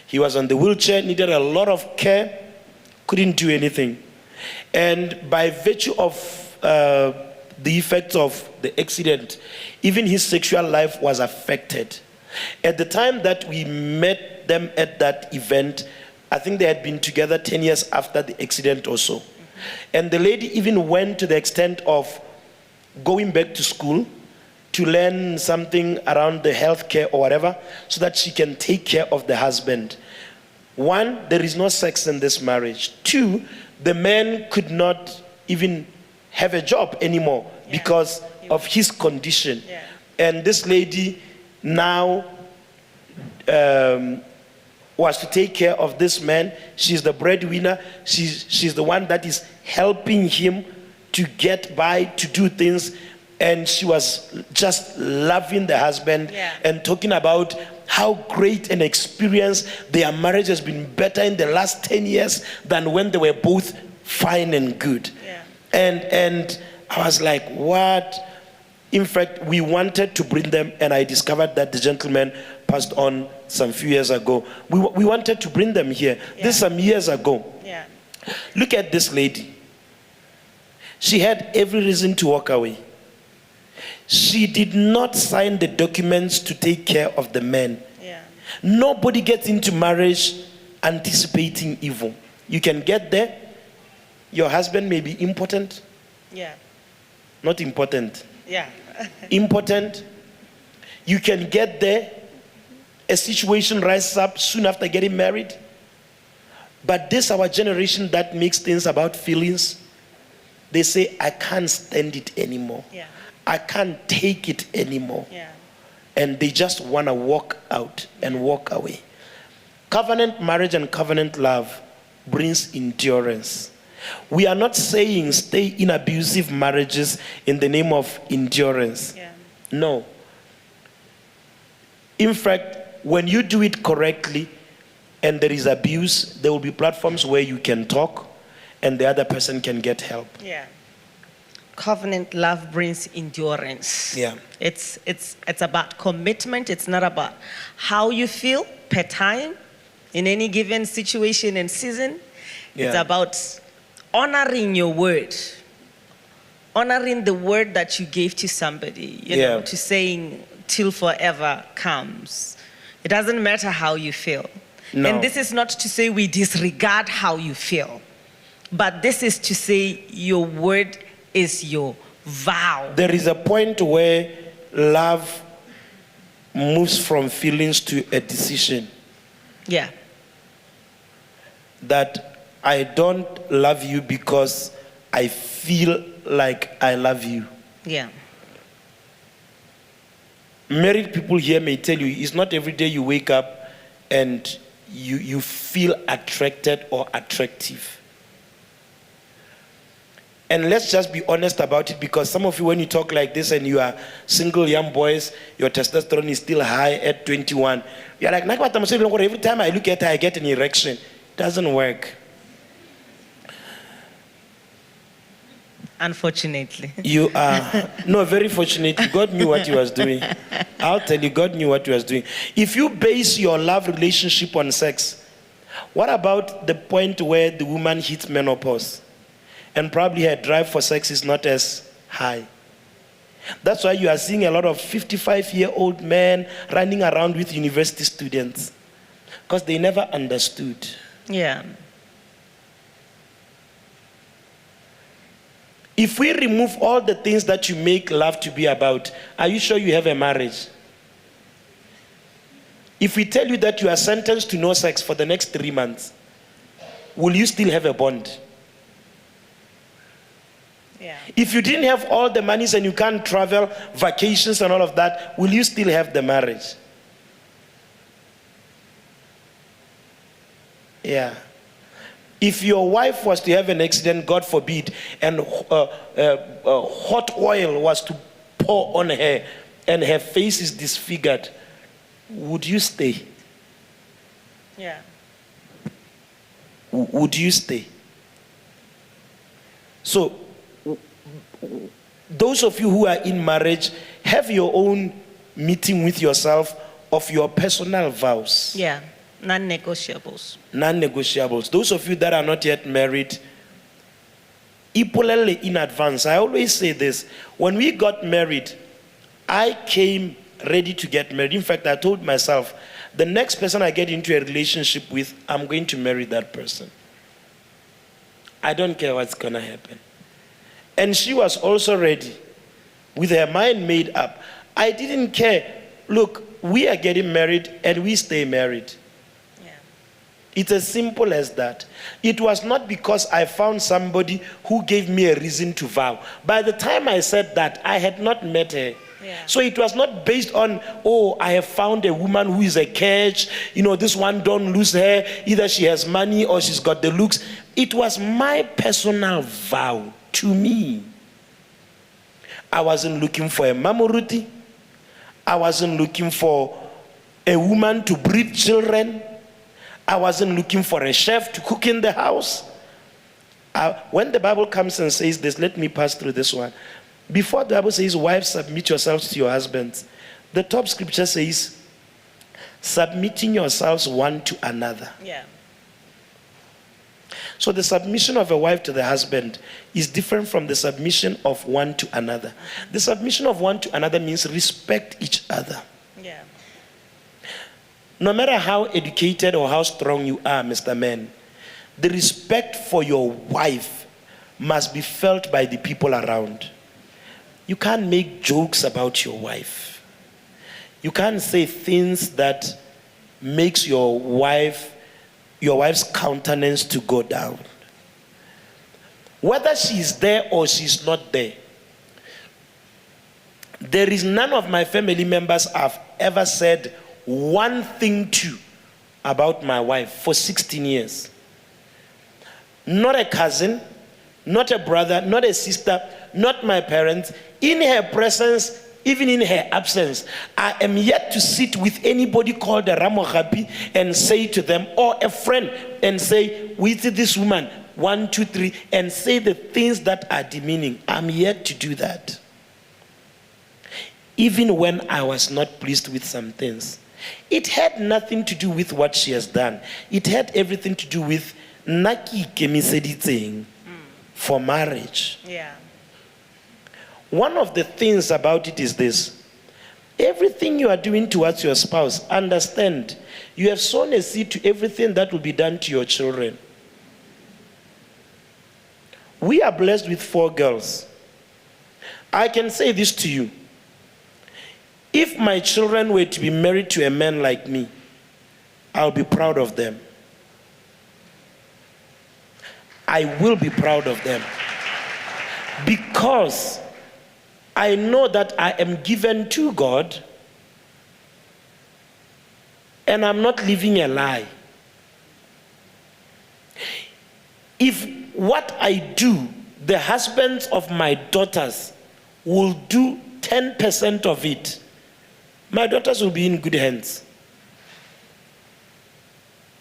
He was on the wheelchair, needed a lot of care, couldn't do anything. And by virtue of the effects of the accident, even his sexual life was affected. At the time that we met them at that event, I think they had been together 10 years after the accident or so. And the lady even went to the extent of going back to school to learn something around the healthcare or whatever, so that she can take care of the husband. One, there is no sex in this marriage. Two, the man could not even have a job anymore because of his condition. Yeah. And this lady now was to take care of this man. She's the breadwinner. She's the one that is helping him to get by, to do things. And she was just loving the husband and talking about how great an experience their marriage has been better in the last 10 years than when they were both fine and good. Yeah. And I was like, what? In fact, we wanted to bring them, and I discovered that the gentleman passed on some few years ago. We wanted to bring them here. This some years ago. Yeah. Look at this lady. She had every reason to walk away. She did not sign the documents to take care of the man. Yeah. Nobody gets into marriage anticipating evil. You can get there. Your husband may be impotent. Yeah. Not important. Yeah. Impotent. You can get there. A situation rises up soon after getting married. But this our generation that makes things about feelings. They say, I can't stand it anymore. Yeah. I can't take it anymore. Yeah. And they just want to walk out and walk away. Covenant marriage and covenant love brings endurance. We are not saying stay in abusive marriages in the name of endurance. Yeah. No. In fact, when you do it correctly, and there is abuse, there will be platforms where you can talk and the other person can get help. Yeah. Covenant love brings endurance. Yeah. It's about commitment. It's not about how you feel per time in any given situation and season. It's Yeah. about honoring your word. Honoring the word that you gave to somebody, you know, to saying till forever comes. It doesn't matter how you feel. No. And this is not to say we disregard how you feel, but this is to say your word is your vow. There is a point where love moves from feelings to a decision. Yeah. That I don't love you because I feel like I love you. Yeah. Married people here may tell you it's not every day you wake up and you feel attracted or attractive. And let's just be honest about it, because some of you, when you talk like this and you are single young boys, your testosterone is still high at 21. You're like, every time I look at her, I get an erection. It doesn't work. Unfortunately. You are, no, very fortunately, God knew what he was doing. I'll tell you, God knew what he was doing. If you base your love relationship on sex, what about the point where the woman hits menopause? And probably her drive for sex is not as high. That's why you are seeing a lot of 55-year-old men running around with university students, because they never understood. Yeah. If we remove all the things that you make love to be about, are you sure you have a marriage? If we tell you that you are sentenced to no sex for the next 3 months, will you still have a bond? Yeah. If you didn't have all the monies and you can't travel, vacations and all of that, will you still have the marriage? Yeah. If your wife was to have an accident, God forbid, and hot oil was to pour on her and her face is disfigured, would you stay? Yeah. Would you stay? So, those of you who are in marriage, have your own meeting with yourself of your personal vows. Yeah. Non-negotiables. Non-negotiables. Those of you that are not yet married, ipolele in advance. I always say this. When we got married, I came ready to get married. In fact, I told myself, the next person I get into a relationship with, I'm going to marry that person. I don't care what's going to happen. And she was also ready, with her mind made up. I didn't care. Look, we are getting married and we stay married. Yeah. It's as simple as that. It was not because I found somebody who gave me a reason to vow. By the time I said that, I had not met her. Yeah. So it was not based on, oh, I have found a woman who is a catch. You know, this one, don't lose her. Either she has money or she's got the looks. It was my personal vow to me. I wasn't looking for a mamuruti. I wasn't looking for a woman to breed children. I wasn't looking for a chef to cook in the house. When the Bible comes and says this, let me pass through this one. Before the Bible says, wives, submit yourselves to your husbands, the top scripture says, submitting yourselves one to another. Yeah. So the submission of a wife to the husband is different from the submission of one to another. The submission of one to another means respect each other. Yeah. No matter how educated or how strong you are, Mr. Man, the respect for your wife must be felt by the people around. You can't make jokes about your wife. You can't say things that makes your wife's countenance to go down. Whether she's there or she's not there, there is none of my family members I've ever said one thing to about my wife for 16 years. Not a cousin, not a brother, not a sister, not my parents. In her presence, even in her absence, I am yet to sit with anybody called a Ramohapi and say to them, or a friend, and say, with this woman, 1, 2, 3, and say the things that are demeaning. I'm yet to do that. Even when I was not pleased with some things. It had nothing to do with what she has done. It had everything to do with Naki Kemiseditseng for marriage. Yeah. One of the things about it is this. Everything you are doing towards your spouse, understand, you have sown a seed to everything that will be done to your children. We are blessed with 4 girls. I can say this to you. If my children were to be married to a man like me, I'll be proud of them. I will be proud of them. Because I know that I am given to God and I'm not living a lie. If what I do, the husbands of my daughters will do 10% of it, my daughters will be in good hands.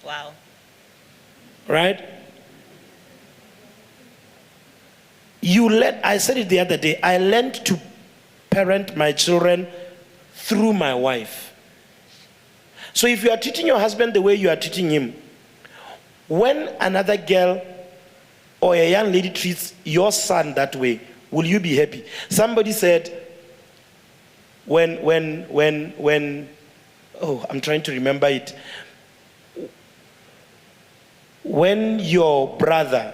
Wow. Right? I said it the other day, I learned to parent my children through my wife. So if you are treating your husband the way you are treating him, when another girl or a young lady treats your son that way, will you be happy? Somebody said, I'm trying to remember it. When your brother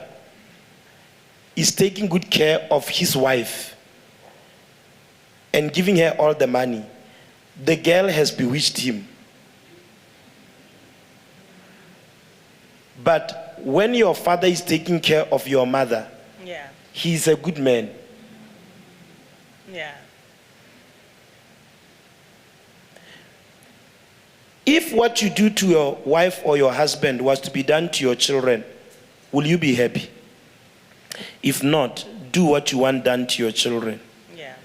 is taking good care of his wife and giving her all the money, the girl has bewitched him. But when your father is taking care of your mother, Yeah. he's a good man. Yeah. If what you do to your wife or your husband was to be done to your children, will you be happy? If not, do what you want done to your children. Yeah.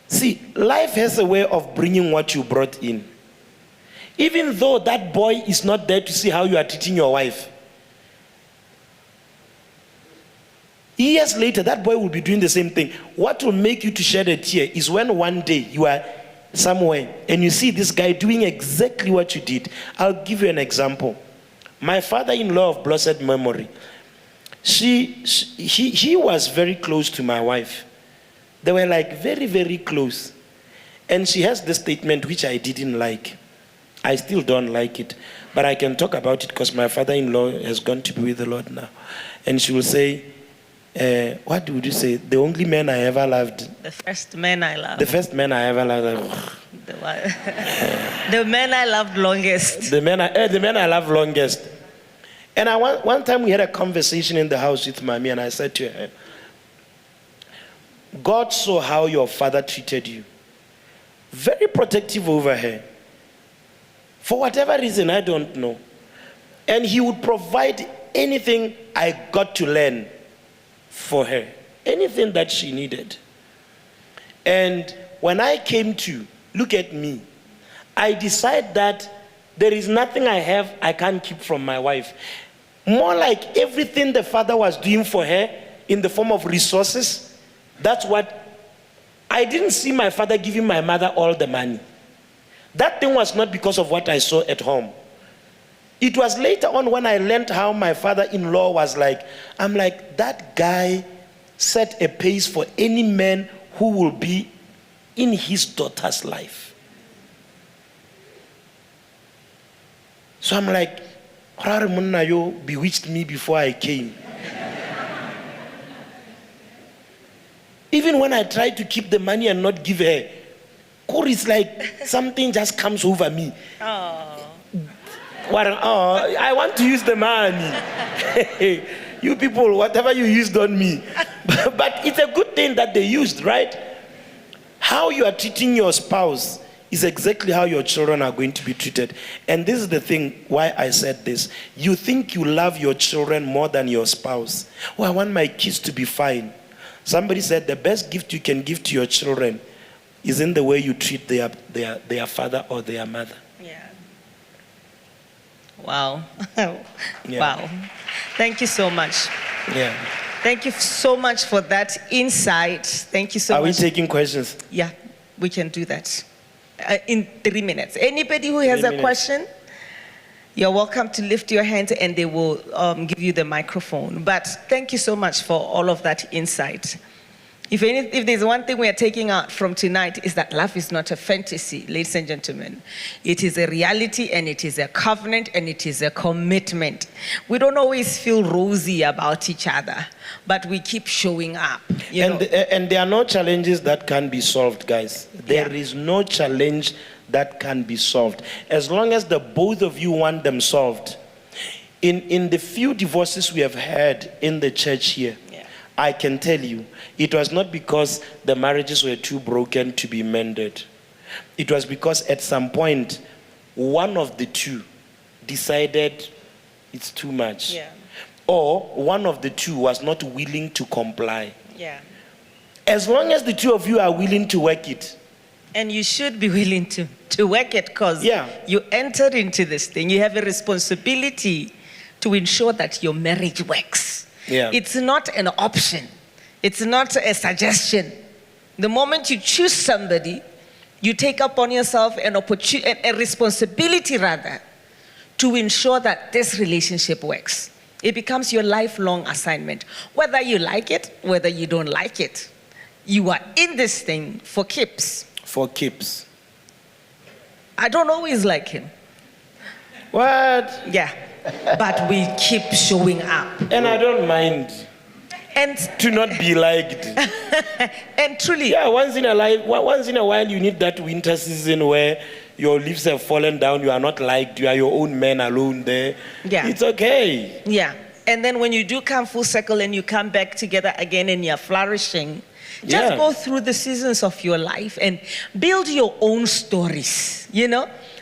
See, life has a way of bringing what you brought in. Even though that boy is not there to see how you are treating your wife, years later, that boy will be doing the same thing. What will make you to shed a tear is when one day you are somewhere and you see this guy doing exactly what you did. I'll give you an example. My father-in-law of blessed memory, he was very close to my wife. They were like very, very close. And she has this statement which I didn't like. I still don't like it, but I can talk about it because my father-in-law has gone to be with the Lord now. And she will say, what would you say? The only man I ever loved. The first man I loved. The first man I ever loved. The man I loved longest. The man I loved longest. And one time we had a conversation in the house with Mami, and I said to her, God saw how your father treated you. Very protective over her. For whatever reason, I don't know. And he would provide anything I got to learn for her. Anything that she needed. And when I came to look at me, I decided that there is nothing I have I can't keep from my wife. More like everything the father was doing for her in the form of resources, that's what, I didn't see my father giving my mother all the money. That thing was not because of what I saw at home. It was later on when I learned how my father-in-law was like, I'm like, that guy set a pace for any man who will be in his daughter's life. So I'm like, Raramunayo bewitched me before I came. Even when I tried to keep the money and not give her, it's like something just comes over me. Oh. I want to use the money. You people, whatever you used on me. But it's a good thing that they used, right? How you are treating your spouse is exactly how your children are going to be treated. And this is the thing why I said this. You think you love your children more than your spouse. Oh, I want my kids to be fine. Somebody said the best gift you can give to your children is in the way you treat their father or their mother. Yeah. Wow. Yeah. Wow. Thank you so much. Yeah. Thank you so much for that insight. Thank you so Are much. we taking questions? Yeah, we can do that in 3 minutes. Anybody who has 3 a minutes. question, you're welcome to lift your hand and they will give you the microphone. But thank you so much for all of that insight. If there's one thing we are taking out from tonight, is that love is not a fantasy, ladies and gentlemen. It is a reality, and it is a covenant, and it is a commitment. We don't always feel rosy about each other, but we keep showing up. And there are no challenges that can be solved, guys. There is no challenge that can be solved. As long as the both of you want them solved. In the few divorces we have had in the church here, I can tell you, it was not because the marriages were too broken to be mended. It was because at some point, one of the two decided it's too much. Yeah. Or one of the two was not willing to comply. Yeah. As long as the two of you are willing to work it. And you should be willing to work it, because you entered into this thing. You have a responsibility to ensure that your marriage works. Yeah. It's not an option. It's not a suggestion. The moment you choose somebody, you take upon yourself a responsibility rather, to ensure that this relationship works. It becomes your lifelong assignment. Whether you like it, whether you don't like it, you are in this thing for keeps. For keeps. I don't always like him. What? Yeah. But we keep showing up. And I don't mind. And to not be liked. And truly. Yeah, once in a while you need that winter season where your leaves have fallen down, you are not liked, you are your own man alone there. Yeah. It's okay. Yeah. And then when you do come full circle and you come back together again and you're flourishing, just go through the seasons of your life and build your own stories,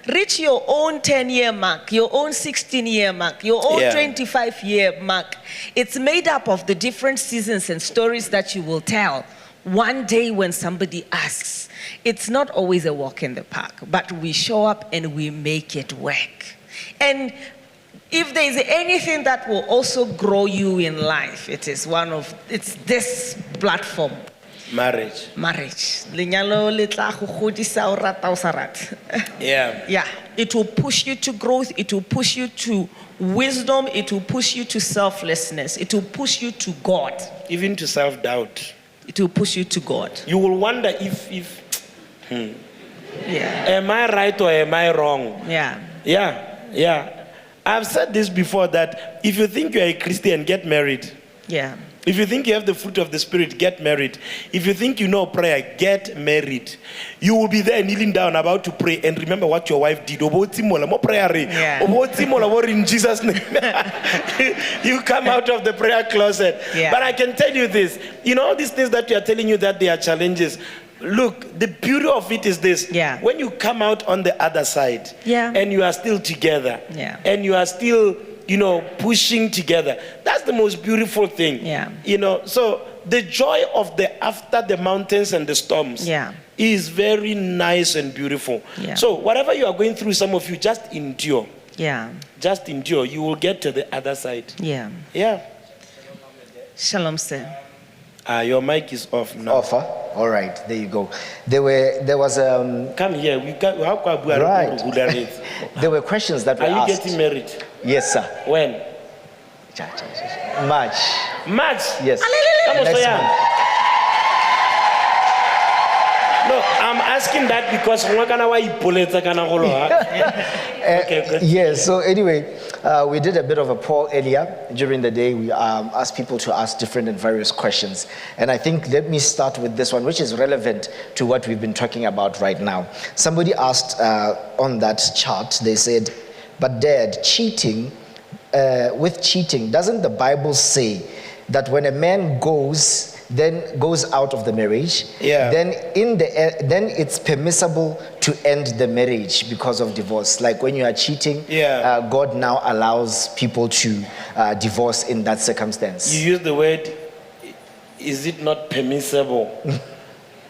Reach your own 10-year mark, your own 16-year mark, your own 25-year mark. It's made up of the different seasons and stories that you will tell one day when somebody asks. It's not always a walk in the park, but we show up and we make it work. And if there is anything that will also grow you in life, it's this platform. Marriage. Lenyalo le tla go godisa o rata o sa rate. Yeah. Yeah. It will push you to growth. It will push you to wisdom. It will push you to selflessness. It will push you to God. Even to self-doubt. It will push you to God. You will wonder am I right or am I wrong? Yeah. I've said this before, that if you think you're a Christian, get married. Yeah. If you think you have the fruit of the Spirit, get married. If you think you know prayer, get married. You will be there kneeling down about to pray and remember what your wife did. In Jesus' name. You come out of the prayer closet. Yeah. But I can tell you this. All these things that we are telling you that they are challenges. Look, the beauty of it is this. Yeah. When you come out on the other side and you are still together and you are still pushing together. That's the most beautiful thing. Yeah. So the joy of after the mountains and the storms is very nice and beautiful. Yeah. So whatever you are going through, some of you just endure. Yeah. Just endure. You will get to the other side. Yeah. Yeah. Shalom, sir. Your mic is off now. Off, huh? All right, there you go. There was Come here. Right. There were questions that were asked. Are you asked. getting married? Yes, sir. When? March. Yes. Next month. No, I'm asking that because okay, Yes, so anyway, we did a bit of a poll earlier during the day. We asked people to ask different and various questions. And I think let me start with this one, which is relevant to what we've been talking about right now. Somebody asked on that chart, they said, but Dad, with cheating, doesn't the Bible say that when a man goes out of the marriage, then then it's permissible to end the marriage because of divorce? Like when you are cheating, God now allows people to divorce in that circumstance. You use the word, is it not permissible?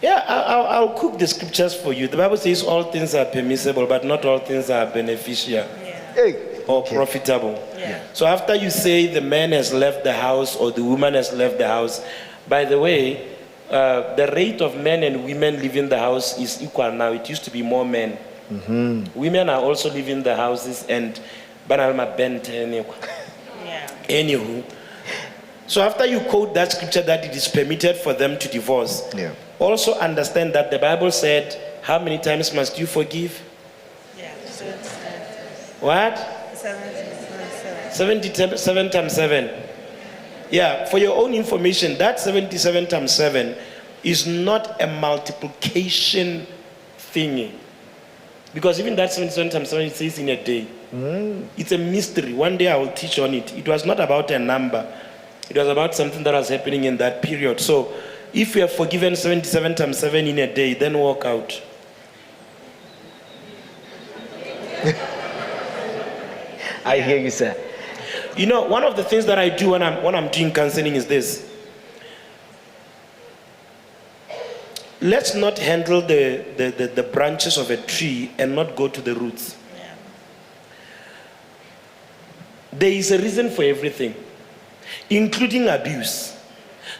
Yeah, I'll cook the scriptures for you. The Bible says all things are permissible, but not all things are beneficial or profitable. Yeah. So after you say the man has left the house or the woman has left the house, by the way, the rate of men and women leaving the house is equal now. It used to be more men. Women are also leaving the houses and banalma bent anywho. So after you quote that scripture that it is permitted for them to divorce, also understand that the Bible said, how many times must you forgive? Yeah. What? 7. 77 times 7. Yeah, for your own information, that 77 times 7 is not a multiplication thingy. Because even that 77 times 7, it says in a day. It's a mystery. One day I will teach on it. It was not about a number. It was about something that was happening in that period. So if you have forgiven 77 times 7 in a day, then walk out. I hear you, sir. You know, one of the things that I do when I'm doing counseling is this. Let's not handle the branches of a tree and not go to the roots. Yeah. There is a reason for everything, including abuse.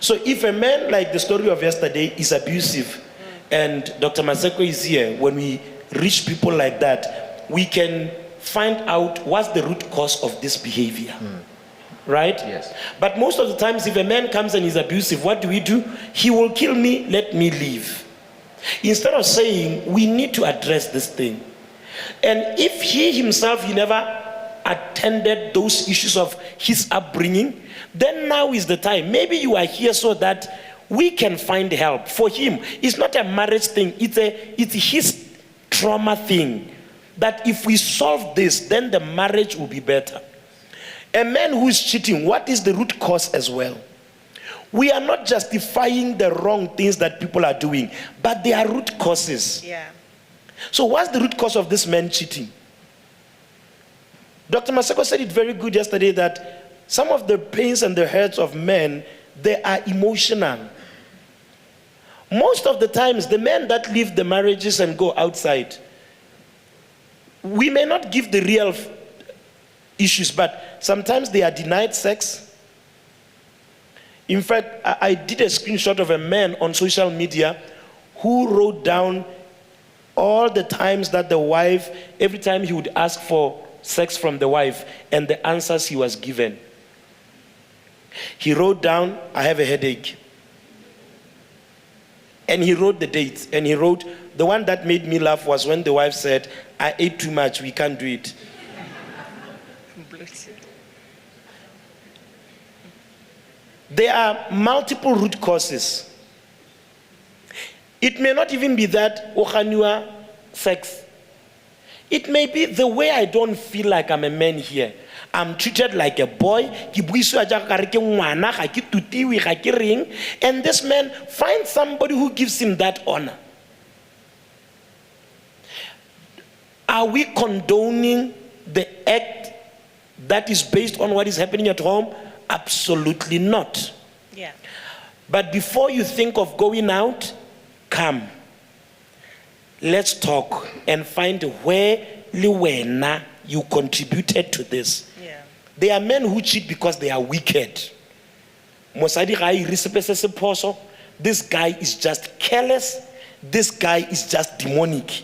So if a man, like the story of yesterday, is abusive, and Dr. Maseko is here, when we reach people like that, we can find out what's the root cause of this behavior. Right? Yes. But most of the times, if a man comes and is abusive, what do? He will kill me, let me leave. Instead of saying, we need to address this thing. And if he himself, he never attended those issues of his upbringing, then now is the time. Maybe you are here so that we can find help. For him, it's not a marriage thing. It's his trauma thing. That if we solve this, then the marriage will be better. A man who is cheating, what is the root cause as well? We are not justifying the wrong things that people are doing, but there are root causes. Yeah. So what's the root cause of this man cheating? Dr. Maseko said it very good yesterday that some of the pains and the hurts of men, they are emotional. Most of the times, the men that leave the marriages and go outside, we may not give the real issues, but sometimes they are denied sex. In fact, I did a screenshot of a man on social media who wrote down all the times that the wife, every time he would ask for sex from the wife, and the answers he was given. He wrote down, I have a headache. And he wrote the dates, and he wrote, the one that made me laugh was when the wife said, I ate too much, we can't do it. There are multiple root causes. It may not even be that Ohanua sex. It may be the way I don't feel like I'm a man here. I'm treated like a boy. And this man finds somebody who gives him that honor. Are we condoning the act that is based on what is happening at home? Absolutely not. Yeah. But before you think of going out, come. Let's talk and find where Liwena you contributed to this. Yeah. There are men who cheat because they are wicked. This guy is just careless. This guy is just demonic.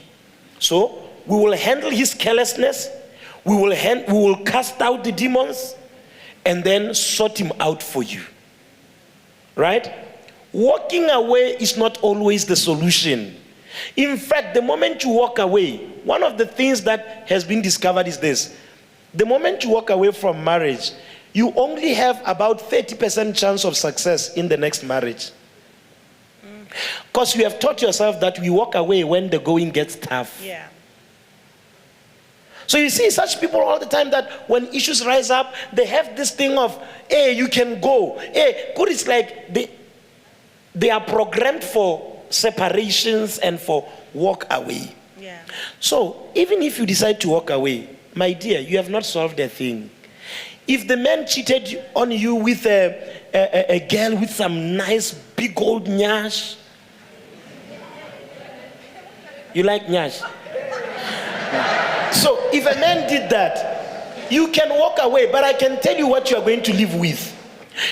So we will handle his carelessness. We will cast out the demons and then sort him out for you. Right? Walking away is not always the solution. In fact, the moment you walk away, one of the things that has been discovered is this. The moment you walk away from marriage, you only have about 30% chance of success in the next marriage. Because you have taught yourself that we walk away when the going gets tough. Yeah. So you see such people all the time that when issues rise up, they have this thing of, hey, you can go. Hey, good, it's like they are programmed for separations and for walk away. Yeah. So even if you decide to walk away, my dear, you have not solved a thing. If the man cheated on you with a girl with some nice big old nyash, You like nyash? So if a man did that, you can walk away, but I can tell you what you are going to live with.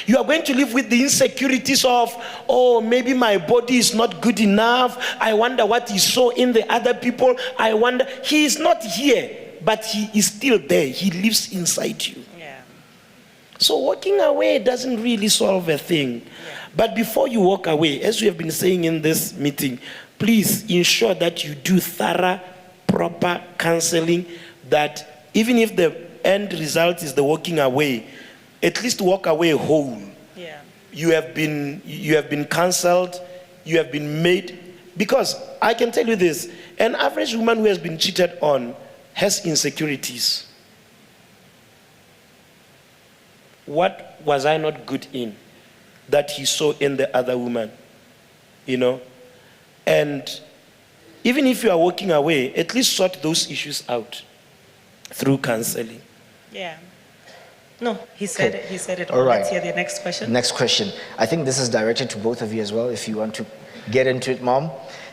You are going to live with the insecurities of, oh, maybe my body is not good enough. I wonder what he saw in the other people. I wonder, he is not here, but he is still there. He lives inside you. Yeah. So walking away doesn't really solve a thing. Yeah. But before you walk away, as we have been saying in this meeting, please ensure that you do thorough, proper counseling, that even if the end result is the walking away, at least walk away whole. Yeah. You have been counseled, you have been made, because I can tell you this, an average woman who has been cheated on has insecurities. What was I not good in that he saw in the other woman? You know? And even if you are walking away, at least sort those issues out through counseling. Yeah. No, he said it. He said it. All right. Let's hear the next question. Next question. I think this is directed to both of you as well, if you want to get into it, Mom.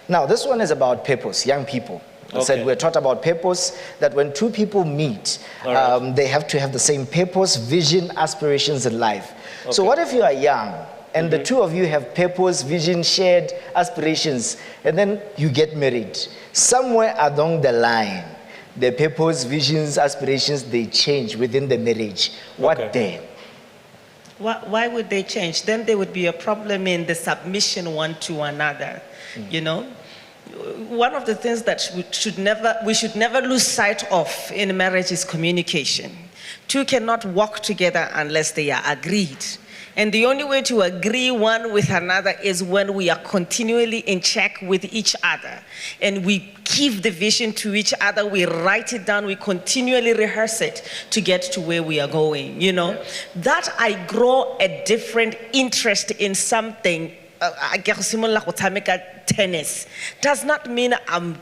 Now, this one is about purpose, young people. I said we're taught about purpose, that when two people meet, they have to have the same purpose, vision, aspirations in life. Okay. So what if you are young and the two of you have purpose, vision, shared aspirations, and then you get married? Somewhere along the line, the purpose, visions, aspirations, they change within the marriage. What then? Why would they change? Then there would be a problem in the submission one to another. You know, one of the things that we should never lose sight of in marriage is communication. Two cannot walk together unless they are agreed. And the only way to agree one with another is when we are continually in check with each other. And we give the vision to each other, we write it down, we continually rehearse it to get to where we are going, you know. That I grow a different interest in something, tennis, does not mean I'm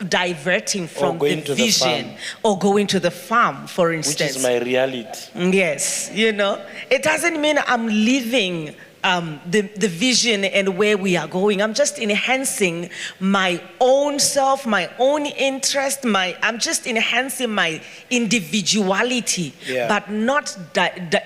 diverting from the vision or going to the farm, for instance. Which is my reality. Yes, you know, it doesn't mean I'm leaving the vision and where we are going. I'm just enhancing my own self, my own interest. I'm just enhancing my individuality, but not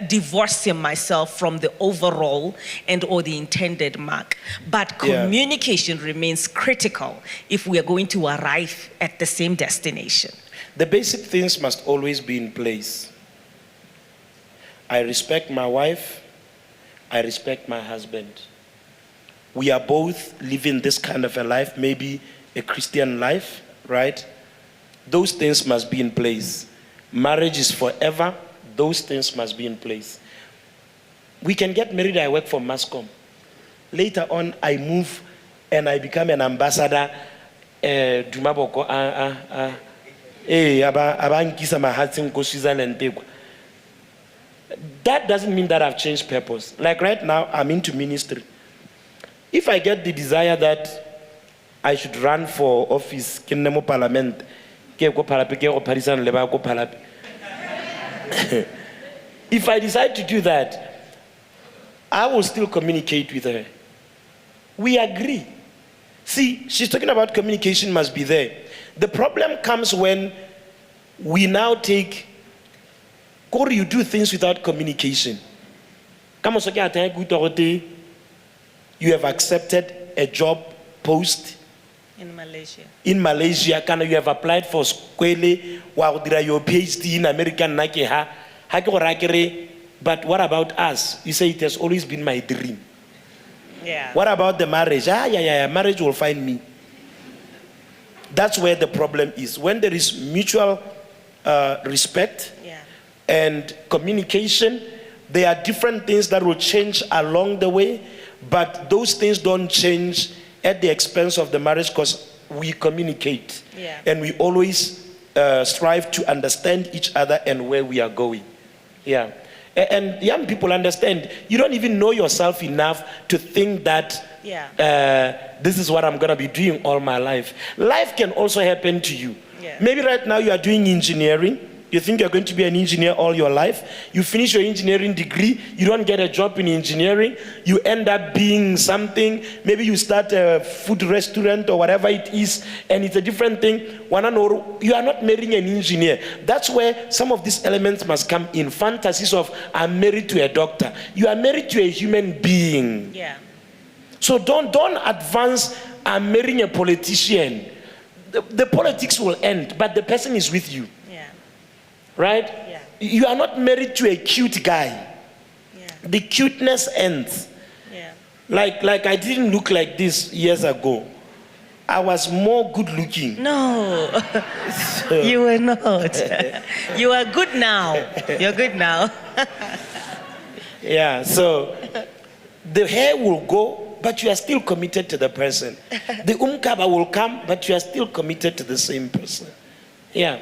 divorcing myself from the overall and or the intended mark. But communication remains critical if we are going to arrive at the same destination. The basic things must always be in place. I respect my wife. I respect my husband. We are both living this kind of a life, maybe a Christian life, right? Those things must be in place. Marriage is forever. Those things must be in place. We can get married. I work for Mascom. Later on, I move and I become an ambassador. That doesn't mean that I've changed purpose. Like right now, I'm into ministry. If I get the desire that I should run for office, parliament, if I decide to do that, I will still communicate with her. We agree. See, she's talking about communication must be there. The problem comes when we now take, or you do things without communication. You have accepted a job post in Malaysia. In Malaysia, you have applied for Skwele, your PhD in American Nakeha. But what about us? You say it has always been my dream. Yeah. What about the marriage? Marriage will find me. That's where the problem is. When there is mutual respect and communication, there are different things that will change along the way, but those things don't change at the expense of the marriage because we communicate and we always strive to understand each other and where we are going. Yeah. And young people understand, you don't even know yourself enough to think that this is what I'm going to be doing all my life. Life can also happen to you. Maybe right now you are doing engineering, You think you're going to be an engineer all your life. You finish your engineering degree. You don't get a job in engineering. You end up being something. Maybe you start a food restaurant or whatever it is, and it's a different thing. You are not marrying an engineer. That's where some of these elements must come in. Fantasies of, I'm married to a doctor. You are married to a human being. Yeah. So don't advance, I'm marrying a politician. The politics will end, but the person is with you. Right? Yeah. You are not married to a cute guy. Yeah. The cuteness ends. Yeah. Like I didn't look like this years ago. I was more good looking. No, you were not. You are good now. You're good now. Yeah, so the hair will go, but you are still committed to the person. The umkaba will come, but you are still committed to the same person. Yeah.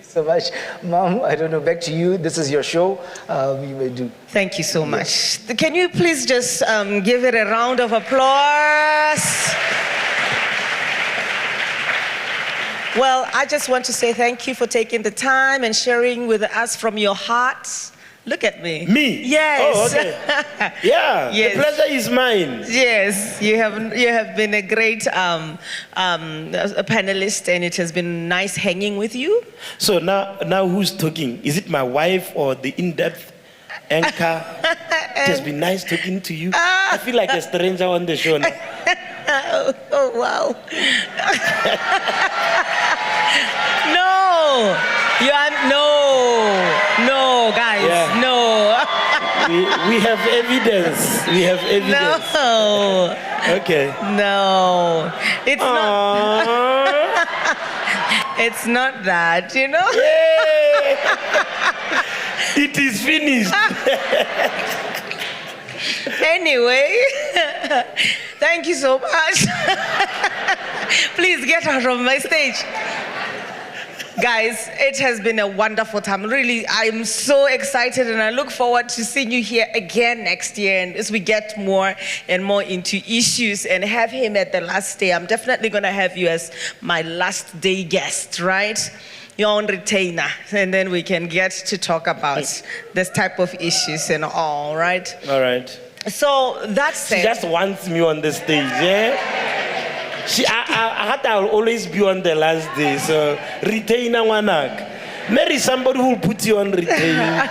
So much. Mom, I don't know, back to you. This is your show. You may do. Thank you so much. Can you please just give it a round of applause? Well, I just want to say thank you for taking the time and sharing with us from your heart. Look at me. Me? Yes. Oh, okay. Yeah, yes. The pleasure is mine. Yes, you have been a great a panelist, and it has been nice hanging with you. So now who's talking? Is it my wife or the in-depth anchor? It has been nice talking to you. I feel like a stranger on the show now. Oh wow. No, guys, Yeah. no. We have evidence. We have evidence. No. Okay. No. It's not. Aww. It's not that, you know? Yay. It is finished. Anyway, thank you so much. Please get out of my stage. Guys, it has been a wonderful time. Really, I'm so excited, and I look forward to seeing you here again next year. And as we get more and more into issues and have him at the last day, I'm definitely going to have you as my last day guest, right? Your own retainer. And then we can get to talk about this type of issues and all, right? All right. So that said, She just wants me on the stage, yeah? I'll always be on the last day, so retainer wanak. Marry somebody who will put you on retainer.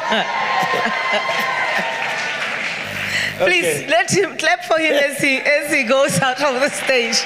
Please let him clap for him as he goes out of the stage.